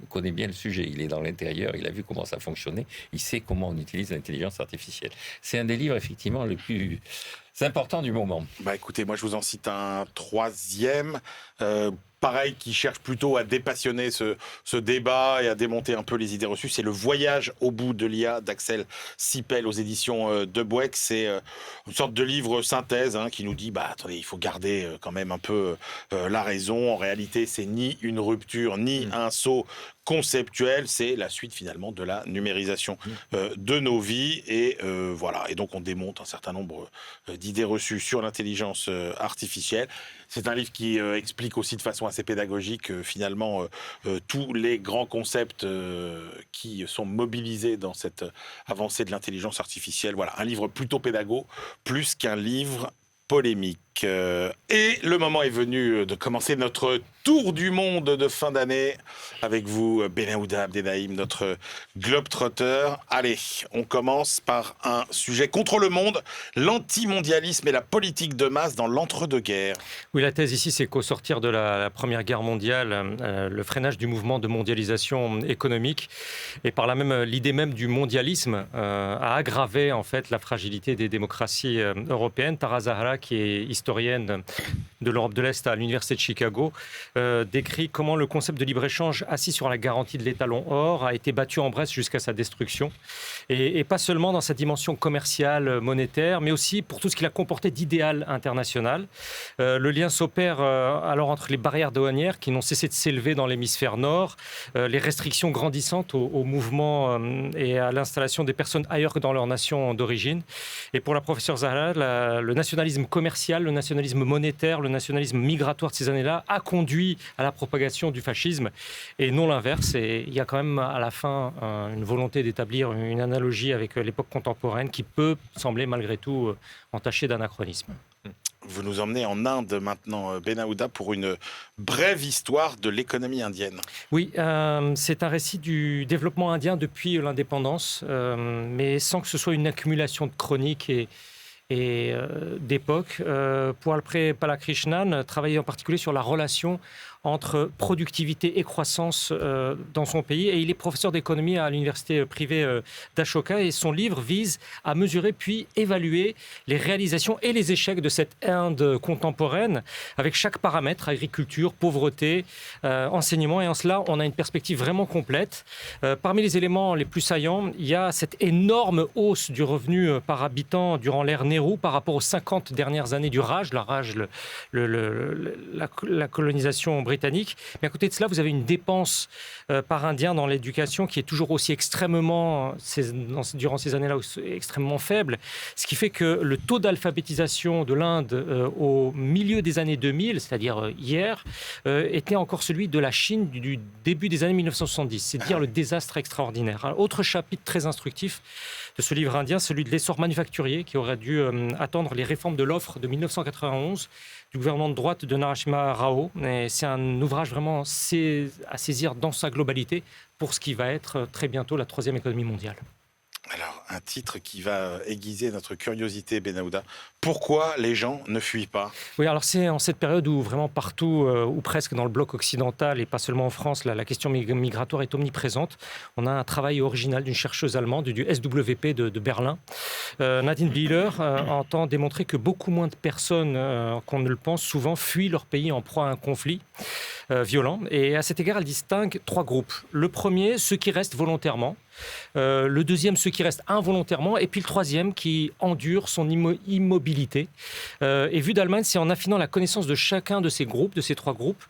connaît bien le sujet, il est dans l'intérieur, il a vu comment ça fonctionnait, il sait comment on utilise l'intelligence artificielle. C'est un des livres effectivement les plus importants du moment. Bah écoutez, moi je vous en cite un troisième, pareil, qui cherche plutôt à dépassionner ce débat et à démonter un peu les idées reçues. C'est Le Voyage au bout de l'IA d'Axel Sipel aux éditions de Bouec. C'est une sorte de livre synthèse qui nous dit, attendez, il faut garder quand même un peu la raison. En réalité, c'est ni une rupture, ni un saut conceptuel, c'est la suite finalement de la numérisation de nos vies. Et voilà, et donc on démonte un certain nombre d'idées reçues sur l'intelligence artificielle. C'est un livre qui explique aussi de façon assez pédagogique finalement tous les grands concepts qui sont mobilisés dans cette avancée de l'intelligence artificielle. Voilà, un livre plutôt pédago, plus qu'un livre polémique. Et le moment est venu de commencer notre tour du monde de fin d'année avec vous, Benaouda Abdelnaïm, notre globetrotter. Allez, on commence par un sujet contre le monde, l'antimondialisme et la politique de masse dans l'entre-deux-guerres. Oui, la thèse ici, c'est qu'au sortir de la Première Guerre mondiale, le freinage du mouvement de mondialisation économique et par là même l'idée même du mondialisme a aggravé en fait la fragilité des démocraties européennes. Tara Zahra, qui est historienne de l'Europe de l'Est à l'Université de Chicago, décrit comment le concept de libre-échange assis sur la garantie de l'étalon or a été battu en brèche jusqu'à sa destruction. Et pas seulement dans sa dimension commerciale, monétaire, mais aussi pour tout ce qu'il a comporté d'idéal international. Le lien s'opère alors entre les barrières douanières qui n'ont cessé de s'élever dans l'hémisphère nord, les restrictions grandissantes au mouvement et à l'installation des personnes ailleurs que dans leur nation d'origine. Et pour la professeure Zahra, le nationalisme commercial, le nationalisme monétaire, le nationalisme migratoire de ces années-là a conduit à la propagation du fascisme et non l'inverse. Et il y a quand même à la fin une volonté d'établir une analogie avec l'époque contemporaine qui peut sembler malgré tout entachée d'anachronisme. Vous nous emmenez en Inde maintenant, Benaouda, pour une brève histoire de l'économie indienne. Oui, c'est un récit du développement indien depuis l'indépendance, mais sans que ce soit une accumulation de chroniques et d'époque. Puralpré Balakrishnan travaillait en particulier sur la relation entre productivité et croissance dans son pays. Et il est professeur d'économie à l'université privée d'Ashoka. Et son livre vise à mesurer puis évaluer les réalisations et les échecs de cette Inde contemporaine, avec chaque paramètre, agriculture, pauvreté, enseignement. Et en cela, on a une perspective vraiment complète. Parmi les éléments les plus saillants, il y a cette énorme hausse du revenu par habitant durant l'ère Nehru par rapport aux 50 dernières années du Raj, la colonisation britannique. Mais à côté de cela, vous avez une dépense par Indien dans l'éducation qui est toujours aussi extrêmement, durant ces années-là, extrêmement faible. Ce qui fait que le taux d'alphabétisation de l'Inde au milieu des années 2000, c'est-à-dire hier, était encore celui de la Chine du début des années 1970. C'est dire le désastre extraordinaire. Un autre chapitre très instructif de ce livre indien, celui de l'essor manufacturier qui aurait dû attendre les réformes de l'offre de 1991 du gouvernement de droite de Narasimha Rao. Et c'est un ouvrage vraiment à saisir dans sa globalité pour ce qui va être très bientôt la troisième économie mondiale. Alors, un titre qui va aiguiser notre curiosité, Benahouda. Pourquoi les gens ne fuient pas ? Oui, alors c'est en cette période où vraiment partout, ou presque dans le bloc occidental, et pas seulement en France, la question migratoire est omniprésente. On a un travail original d'une chercheuse allemande du SWP de Berlin. Nadine Bieler entend démontrer que beaucoup moins de personnes qu'on ne le pense souvent fuient leur pays en proie à un conflit violent. Et à cet égard, elle distingue trois groupes. Le premier, ceux qui restent volontairement. Le deuxième, ceux qui restent involontairement, et puis le troisième qui endure son immobilité. Et vue d'Allemagne, c'est en affinant la connaissance de chacun de ces groupes, de ces trois groupes,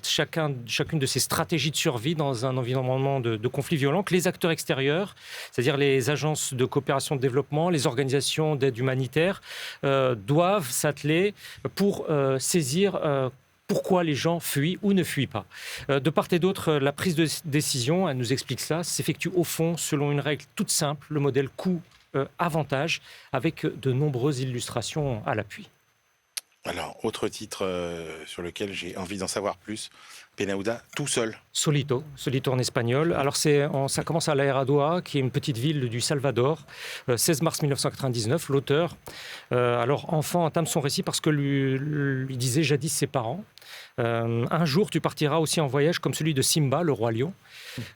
chacune de ces stratégies de survie dans un environnement de conflit violent, que les acteurs extérieurs, c'est-à-dire les agences de coopération de développement, les organisations d'aide humanitaire, doivent s'atteler pour saisir pourquoi les gens fuient ou ne fuient pas. De part et d'autre, la prise de décision, elle nous explique ça, s'effectue au fond selon une règle toute simple, le modèle coût-avantage, avec de nombreuses illustrations à l'appui. Alors, autre titre sur lequel j'ai envie d'en savoir plus, Benahouda, tout seul. Solito en espagnol. Alors ça commence à La Herradura, qui est une petite ville du Salvador, 16 mars 1999. L'auteur, alors enfant, entame son récit parce que lui disaient jadis ses parents. Un jour, tu partiras aussi en voyage comme celui de Simba, le roi lion,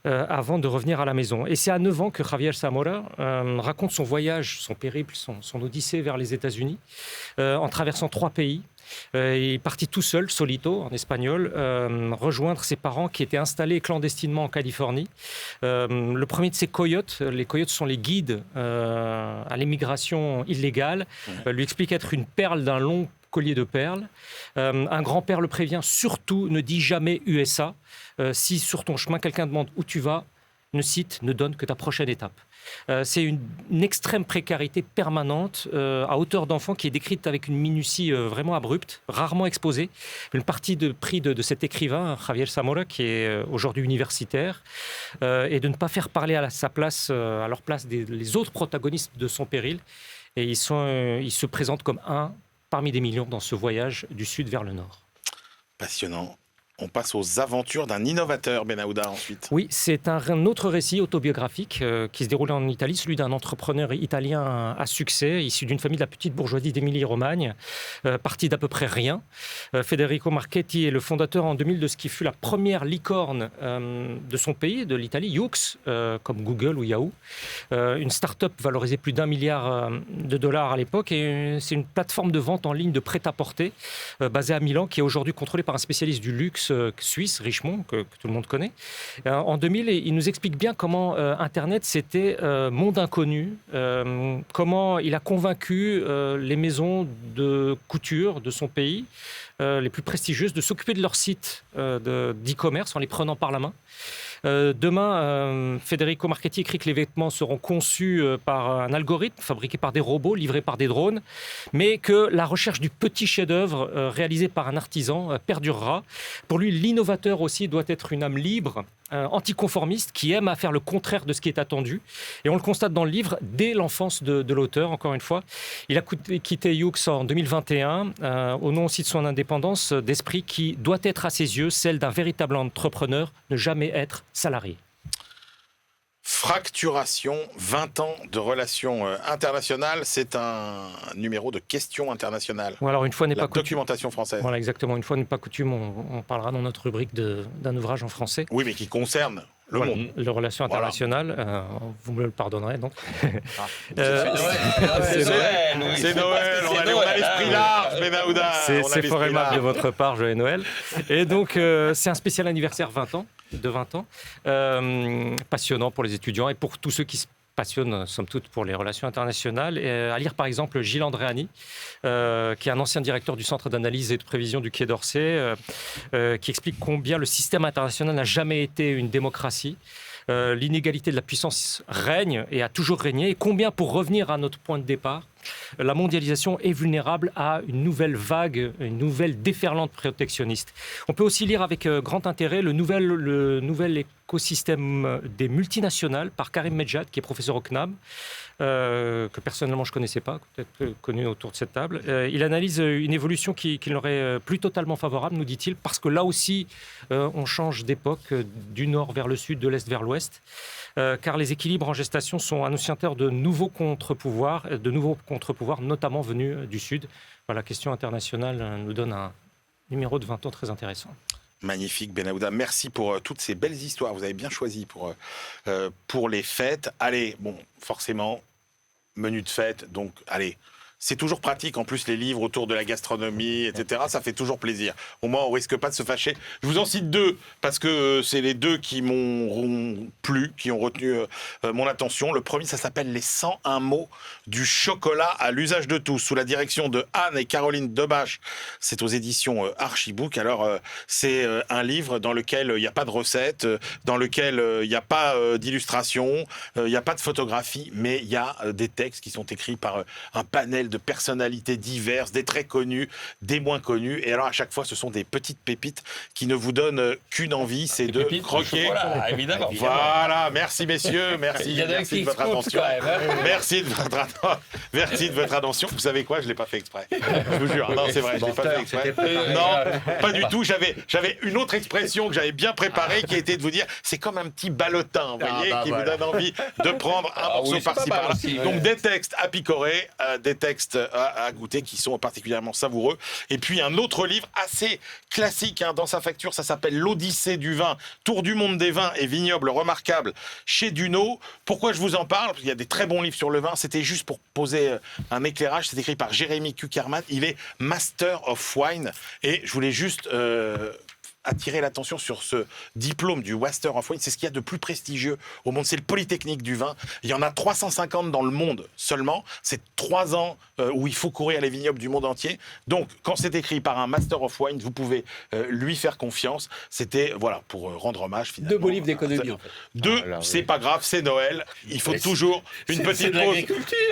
avant de revenir à la maison. Et c'est à 9 ans que Javier Zamora raconte son voyage, son périple, son odyssée vers les États-Unis, en traversant 3 pays. Il est parti tout seul, solito en espagnol, rejoindre ses parents qui étaient installés clandestinement en Californie. Le premier de ces coyotes, les coyotes sont les guides à l'immigration illégale, lui explique être une perle d'un long collier de perles. Un grand-père le prévient, surtout ne dis jamais USA. Si sur ton chemin quelqu'un demande où tu vas, ne donne que ta prochaine étape. C'est une extrême précarité permanente à hauteur d'enfant qui est décrite avec une minutie vraiment abrupte, rarement exposée. Une partie de prix de cet écrivain, Javier Zamora, qui est aujourd'hui universitaire, et de ne pas faire parler à leur place les autres protagonistes de son péril. Et ils se présentent comme un parmi des millions dans ce voyage du sud vers le nord. Passionnant. On passe aux aventures d'un innovateur, Benahouda, ensuite. Oui, c'est un autre récit autobiographique qui se déroule en Italie, celui d'un entrepreneur italien à succès, issu d'une famille de la petite bourgeoisie d'Émilie-Romagne, parti d'à peu près rien. Federico Marchetti est le fondateur en 2000 de ce qui fut la première licorne de son pays, de l'Italie, Yoox, comme Google ou Yahoo. Une start-up valorisée plus d'1 milliard de dollars à l'époque. Et c'est une plateforme de vente en ligne de prêt-à-porter basée à Milan, qui est aujourd'hui contrôlée par un spécialiste du luxe suisse, Richemont, que tout le monde connaît. En 2000, il nous explique bien comment Internet, c'était monde inconnu, comment il a convaincu les maisons de couture de son pays, les plus prestigieuses, de s'occuper de leur site d'e-commerce en les prenant par la main. Demain, Federico Marchetti écrit que les vêtements seront conçus par un algorithme, fabriqués par des robots, livrés par des drones, mais que la recherche du petit chef-d'œuvre réalisé par un artisan perdurera. Pour lui, l'innovateur aussi doit être une âme libre, anticonformiste, qui aime à faire le contraire de ce qui est attendu. Et on le constate dans le livre, dès l'enfance de l'auteur, encore une fois. Il a quitté Yoox en 2021, au nom aussi de son indépendance d'esprit, qui doit être à ses yeux celle d'un véritable entrepreneur, ne jamais être salarié. Fracturation, 20 ans de relations internationales. C'est un numéro de questions internationales. Bon, alors, une fois n'est La pas coutume. documentation française. Voilà, exactement. Une fois n'est pas coutume, on parlera dans notre rubrique d'un ouvrage en français. Oui, mais qui concerne le Voilà, monde. les relations internationales. Vous me le pardonnerez donc. C'est Noël, on a l'esprit large, Benahouda. C'est fort aimable de votre part, joyeux Noël. Et donc, c'est un spécial anniversaire 20 ans. Passionnant pour les étudiants et pour tous ceux qui se passionnent, somme toute, pour les relations internationales. Et à lire, par exemple, Gilles Andréani, qui est un ancien directeur du Centre d'analyse et de prévision du Quai d'Orsay, qui explique combien le système international n'a jamais été une démocratie. L'inégalité de la puissance règne et a toujours régné. Et combien, pour revenir à notre point de départ, la mondialisation est vulnérable à une nouvelle vague, une nouvelle déferlante protectionniste. On peut aussi lire avec grand intérêt le nouvel écosystème des multinationales par Karim Medjad, qui est professeur au CNAM, que personnellement je ne connaissais pas, peut-être connu autour de cette table. Il analyse une évolution qui leur est plus totalement favorable, nous dit-il, parce que là aussi, on change d'époque, du nord vers le sud, de l'est vers l'ouest. Car les équilibres en gestation sont annonciateurs de nouveaux contre-pouvoirs, notamment venus du Sud. Voilà, la question internationale nous donne un numéro de 20 ans très intéressant. Magnifique, Benahouda. Merci pour toutes ces belles histoires. Vous avez bien choisi pour les fêtes. Allez, bon, forcément, menu de fête, donc allez. C'est toujours pratique, en plus, les livres autour de la gastronomie, etc. Ça fait toujours plaisir. Au moins, on risque pas de se fâcher. Je vous en cite deux, parce que c'est les deux qui m'ont plu, qui ont retenu mon attention. Le premier, ça s'appelle « Les 101 mots du chocolat à l'usage de tous », sous la direction de Anne et Caroline Debache. C'est aux éditions Archibook. Alors, c'est un livre dans lequel il n'y a pas de recettes, dans lequel il n'y a pas d'illustration, il n'y a pas de photographie, mais il y a des textes qui sont écrits par un panel de personnalités diverses, des très connus, des moins connus. Et alors, à chaque fois, ce sont des petites pépites qui ne vous donnent qu'une envie, c'est de croquer. Voilà, évidemment. Voilà, merci messieurs, merci de votre attention. Merci de votre attention. Vous savez quoi, je ne l'ai pas fait exprès. Je vous jure, non, c'est vrai, je ne l'ai pas fait exprès. Non, pas du tout. J'avais une autre expression que j'avais bien préparée qui était de vous dire, c'est comme un petit ballotin, vous voyez, qui vous donne envie de prendre un morceau par-ci par-là. Donc des textes à picorer, des textes à goûter qui sont particulièrement savoureux. Et puis un autre livre assez classique dans sa facture, ça s'appelle L'Odyssée du vin, Tour du monde des vins et vignobles remarquables chez Duno. Pourquoi je vous en parle? Parce qu'il y a des très bons livres sur le vin. C'était juste pour poser un éclairage. C'est écrit par Jérémy Kuckerman. Il est Master of Wine. Et je voulais juste attirer l'attention sur ce diplôme du Master of Wine. C'est ce qu'il y a de plus prestigieux au monde. C'est le Polytechnique du vin. Il y en a 350 dans le monde seulement. C'est 3 ans où il faut courir les vignobles du monde entier. Donc, quand c'est écrit par un Master of Wine, vous pouvez lui faire confiance. C'était, voilà, pour rendre hommage finalement. 2 beaux livres d'économie, en fait. 2, c'est pas grave, c'est Noël. Il faut toujours une petite pause.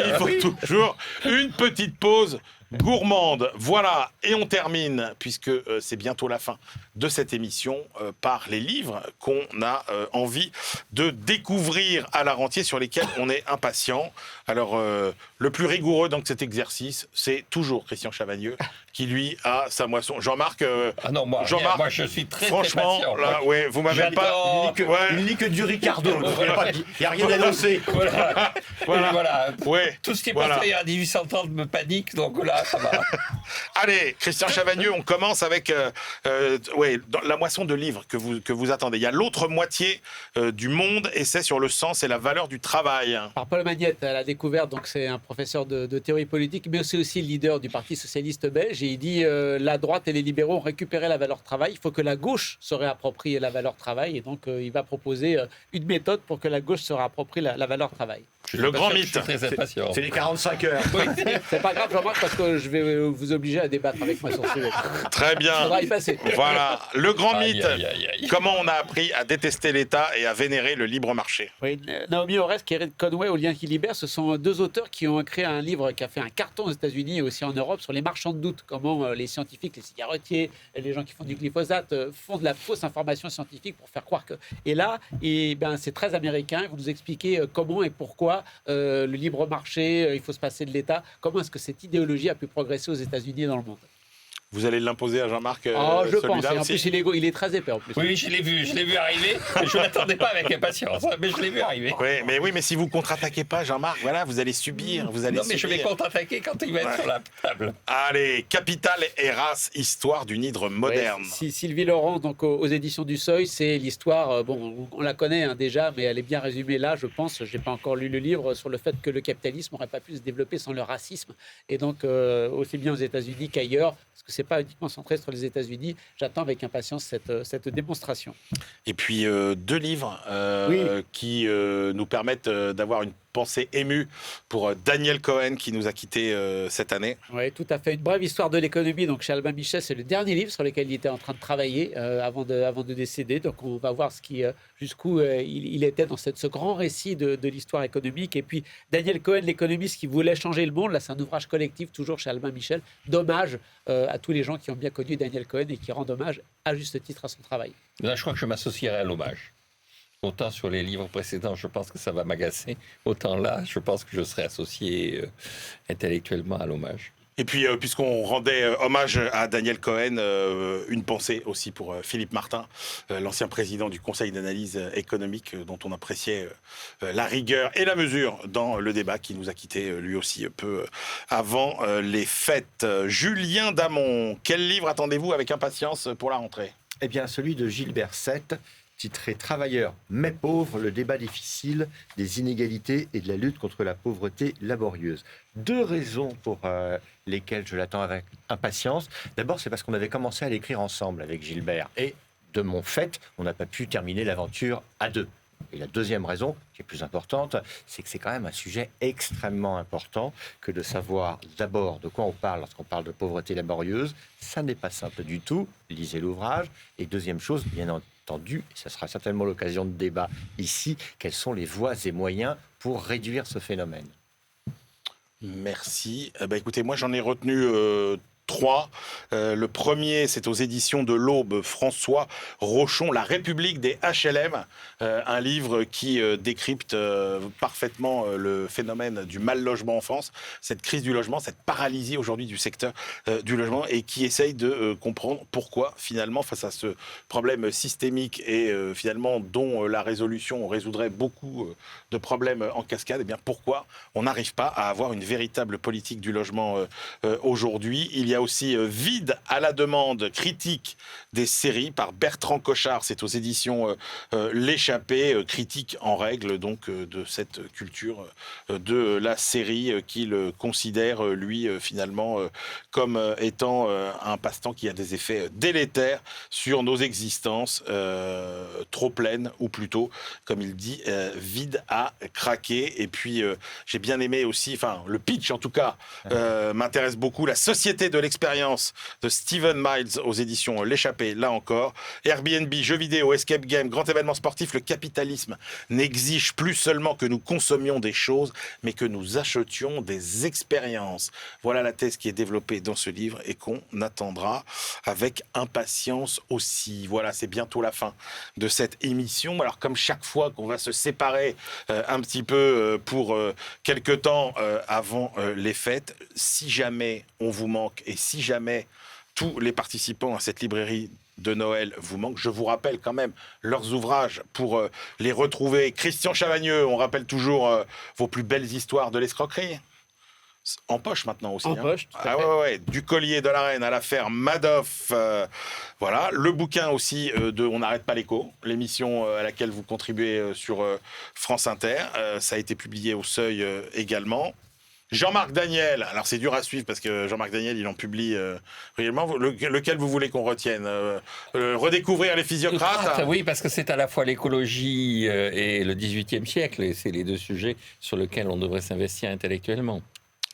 Il faut toujours une petite pause gourmande. Voilà, et on termine, puisque c'est bientôt la fin de cette émission, par les livres qu'on a envie de découvrir à la rentrée, sur lesquels on est impatient. Alors, le plus rigoureux dans cet exercice, c'est toujours Christian Chavagneux, qui lui a sa moisson. Jean-Marc, moi je suis très franchement, très patient. là, ouais, vous m'avez pas... Il lit que du Ricardo, il n'y a rien annoncé. Voilà. Ouais, Tout ce qui est voilà. passé en 1830 me panique, donc là, ça va. Allez, Christian Chavagneux, on commence avec la moisson de livres que vous attendez. Il y a l'autre moitié du monde, et c'est sur le sens et la valeur du travail. Par Paul Magnette à la découverte, donc c'est un professeur de théorie politique, mais c'est aussi le leader du Parti socialiste belge. Et il dit la droite et les libéraux ont récupéré la valeur travail. Il faut que la gauche se réapproprie la valeur travail. Et donc il va proposer une méthode pour que la gauche se réapproprie la valeur travail. Le grand Je mythe. suis très impatient. C'est les 45 heures. C'est pas grave, Jean-Marc, parce que je vais vous obliger à débattre avec moi sur ce sujet. Très bien. Il faudra y passer. Voilà, le grand Aïe, mythe. aïe, aïe, aïe. Comment on a appris à détester l'État et à vénérer le libre marché. Oui, Naomi Oreskes et Eric Conway, au Lien qui libère, ce sont 2 auteurs qui ont créé un livre qui a fait un carton aux États-Unis et aussi en Europe sur les marchands de doute. Comment les scientifiques, les cigarettiers, les gens qui font du glyphosate font de la fausse information scientifique pour faire croire que. Et là, c'est très américain. Vous nous expliquez comment et pourquoi le libre marché, il faut se passer de l'État. Comment est-ce que cette idéologie a pu progresser aux États-Unis et dans le monde? Vous allez l'imposer à Jean-Marc Je pense. celui-là Et en aussi plus, il est très épais. En plus. Oui, je l'ai vu arriver. Je ne l'attendais pas avec impatience, mais je l'ai vu arriver. Oui, mais si vous contre-attaquez pas, Jean-Marc, voilà, vous allez subir. Non, mais je vais contre-attaquer quand il va être sur la table. Allez, Capital et race, histoire d'une hydre moderne. Ouais, Sylvie Laurent, donc aux éditions du Seuil, c'est l'histoire, on la connaît déjà, mais elle est bien résumée là, je pense. Je n'ai pas encore lu le livre sur le fait que le capitalisme n'aurait pas pu se développer sans le racisme. Et donc, aussi bien aux États-Unis qu'ailleurs, parce que ce n'est pas uniquement centré sur les États-Unis, j'attends avec impatience cette démonstration. Et puis, 2 livres qui nous permettent d'avoir une pensée émue pour Daniel Cohen qui nous a quittés cette année. Oui, tout à fait. Une brève histoire de l'économie. Donc, chez Albin Michel, c'est le dernier livre sur lequel il était en train de travailler avant de décéder. Donc, on va voir jusqu'où il était dans ce grand récit de l'histoire économique. Et puis, Daniel Cohen, l'économiste qui voulait changer le monde. Là, c'est un ouvrage collectif, toujours chez Albin Michel. D'hommage à tous les gens qui ont bien connu Daniel Cohen et qui rendent hommage à juste titre à son travail. Là, je crois que je m'associerai à l'hommage. Autant sur les livres précédents, je pense que ça va m'agacer. Autant là, je pense que je serai associé intellectuellement à l'hommage. Et puis, puisqu'on rendait hommage à Daniel Cohen, une pensée aussi pour Philippe Martin, l'ancien président du Conseil d'analyse économique, dont on appréciait la rigueur et la mesure dans le débat, qui nous a quittés lui aussi peu avant les fêtes. Julien Damon, quel livre attendez-vous avec impatience pour la rentrée ? Eh bien, celui de Gilbert Sette, titré « Travailleurs mais pauvres, le débat difficile des inégalités et de la lutte contre la pauvreté laborieuse ». 2 raisons pour lesquelles je l'attends avec impatience. D'abord, c'est parce qu'on avait commencé à l'écrire ensemble avec Gilbert. Et de mon fait, on n'a pas pu terminer l'aventure à 2. Et la deuxième raison, qui est plus importante, c'est que c'est quand même un sujet extrêmement important que de savoir d'abord de quoi on parle lorsqu'on parle de pauvreté laborieuse. Ça n'est pas simple du tout. Lisez l'ouvrage. Et deuxième chose, bien entendu, et ça sera certainement l'occasion de débat ici, quelles sont les voies et moyens pour réduire ce phénomène. Merci. Écoutez, moi j'en ai retenu 3. Le premier, c'est aux éditions de l'Aube, François Rochon, La République des HLM, un livre qui décrypte parfaitement le phénomène du mal logement en France, cette crise du logement, cette paralysie aujourd'hui du secteur du logement, et qui essaye de comprendre pourquoi finalement, face à ce problème systémique et finalement dont la résolution résoudrait beaucoup de problèmes en cascade, et bien pourquoi on n'arrive pas à avoir une véritable politique du logement aujourd'hui. Il y a aussi Vide à la demande, critique des séries par Bertrand Cochard, c'est aux éditions L'Échappée, critique en règle donc de cette culture de la série qu'il considère lui finalement comme étant un passe-temps qui a des effets délétères sur nos existences trop pleines, ou plutôt comme il dit vide à craquer. Et puis j'ai bien aimé aussi, enfin le pitch en tout cas m'intéresse beaucoup, La Société de l'expérience de Stephen Miles aux éditions L'Échappée, là encore. Airbnb, jeux vidéo, escape game, grand événement sportif, le capitalisme n'exige plus seulement que nous consommions des choses, mais que nous achetions des expériences. Voilà la thèse qui est développée dans ce livre et qu'on attendra avec impatience aussi. Voilà, c'est bientôt la fin de cette émission. Alors comme chaque fois qu'on va se séparer un petit peu pour quelques temps avant les fêtes, si jamais on vous manque et si jamais tous les participants à cette librairie de Noël vous manquent, je vous rappelle quand même leurs ouvrages pour les retrouver. Christian Chavagneux, on rappelle toujours vos plus belles histoires de l'escroquerie. En poche maintenant aussi. En poche, tout à fait. Ouais. Du collier de la reine à l'affaire Madoff. Voilà. Le bouquin aussi de On n'arrête pas l'écho, l'émission à laquelle vous contribuez sur France Inter. Ça a été publié au Seuil également. Jean-Marc Daniel, alors c'est dur à suivre parce que Jean-Marc Daniel, il en publie régulièrement. Lequel vous voulez qu'on retienne redécouvrir les physiocrates. Oui, parce que c'est à la fois l'écologie et le XVIIIe siècle, et c'est les 2 sujets sur lesquels on devrait s'investir intellectuellement.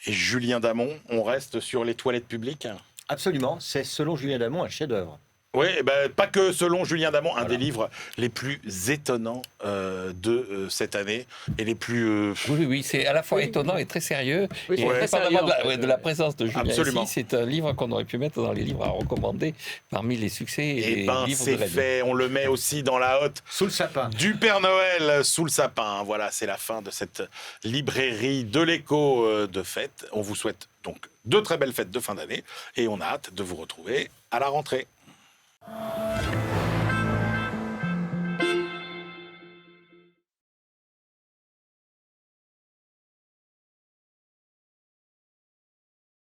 Et Julien Damon, on reste sur les toilettes publiques. Absolument, c'est selon Julien Damon un chef-d'œuvre. Oui, pas que selon Julien Damon, un des livres les plus étonnants de cette année et les plus... Oui, c'est à la fois étonnant et très sérieux. Oui, et c'est très indépendamment sérieux, de la présence de Julien Absolument. ici, c'est un livre qu'on aurait pu mettre dans les livres à recommander parmi les succès et les livres c'est de l'année. fait, on le met aussi dans la hotte Sous le sapin. du Père Noël sous le sapin. Voilà, c'est la fin de cette librairie de l'écho de fête. On vous souhaite donc de très belles fêtes de fin d'année et on a hâte de vous retrouver à la rentrée.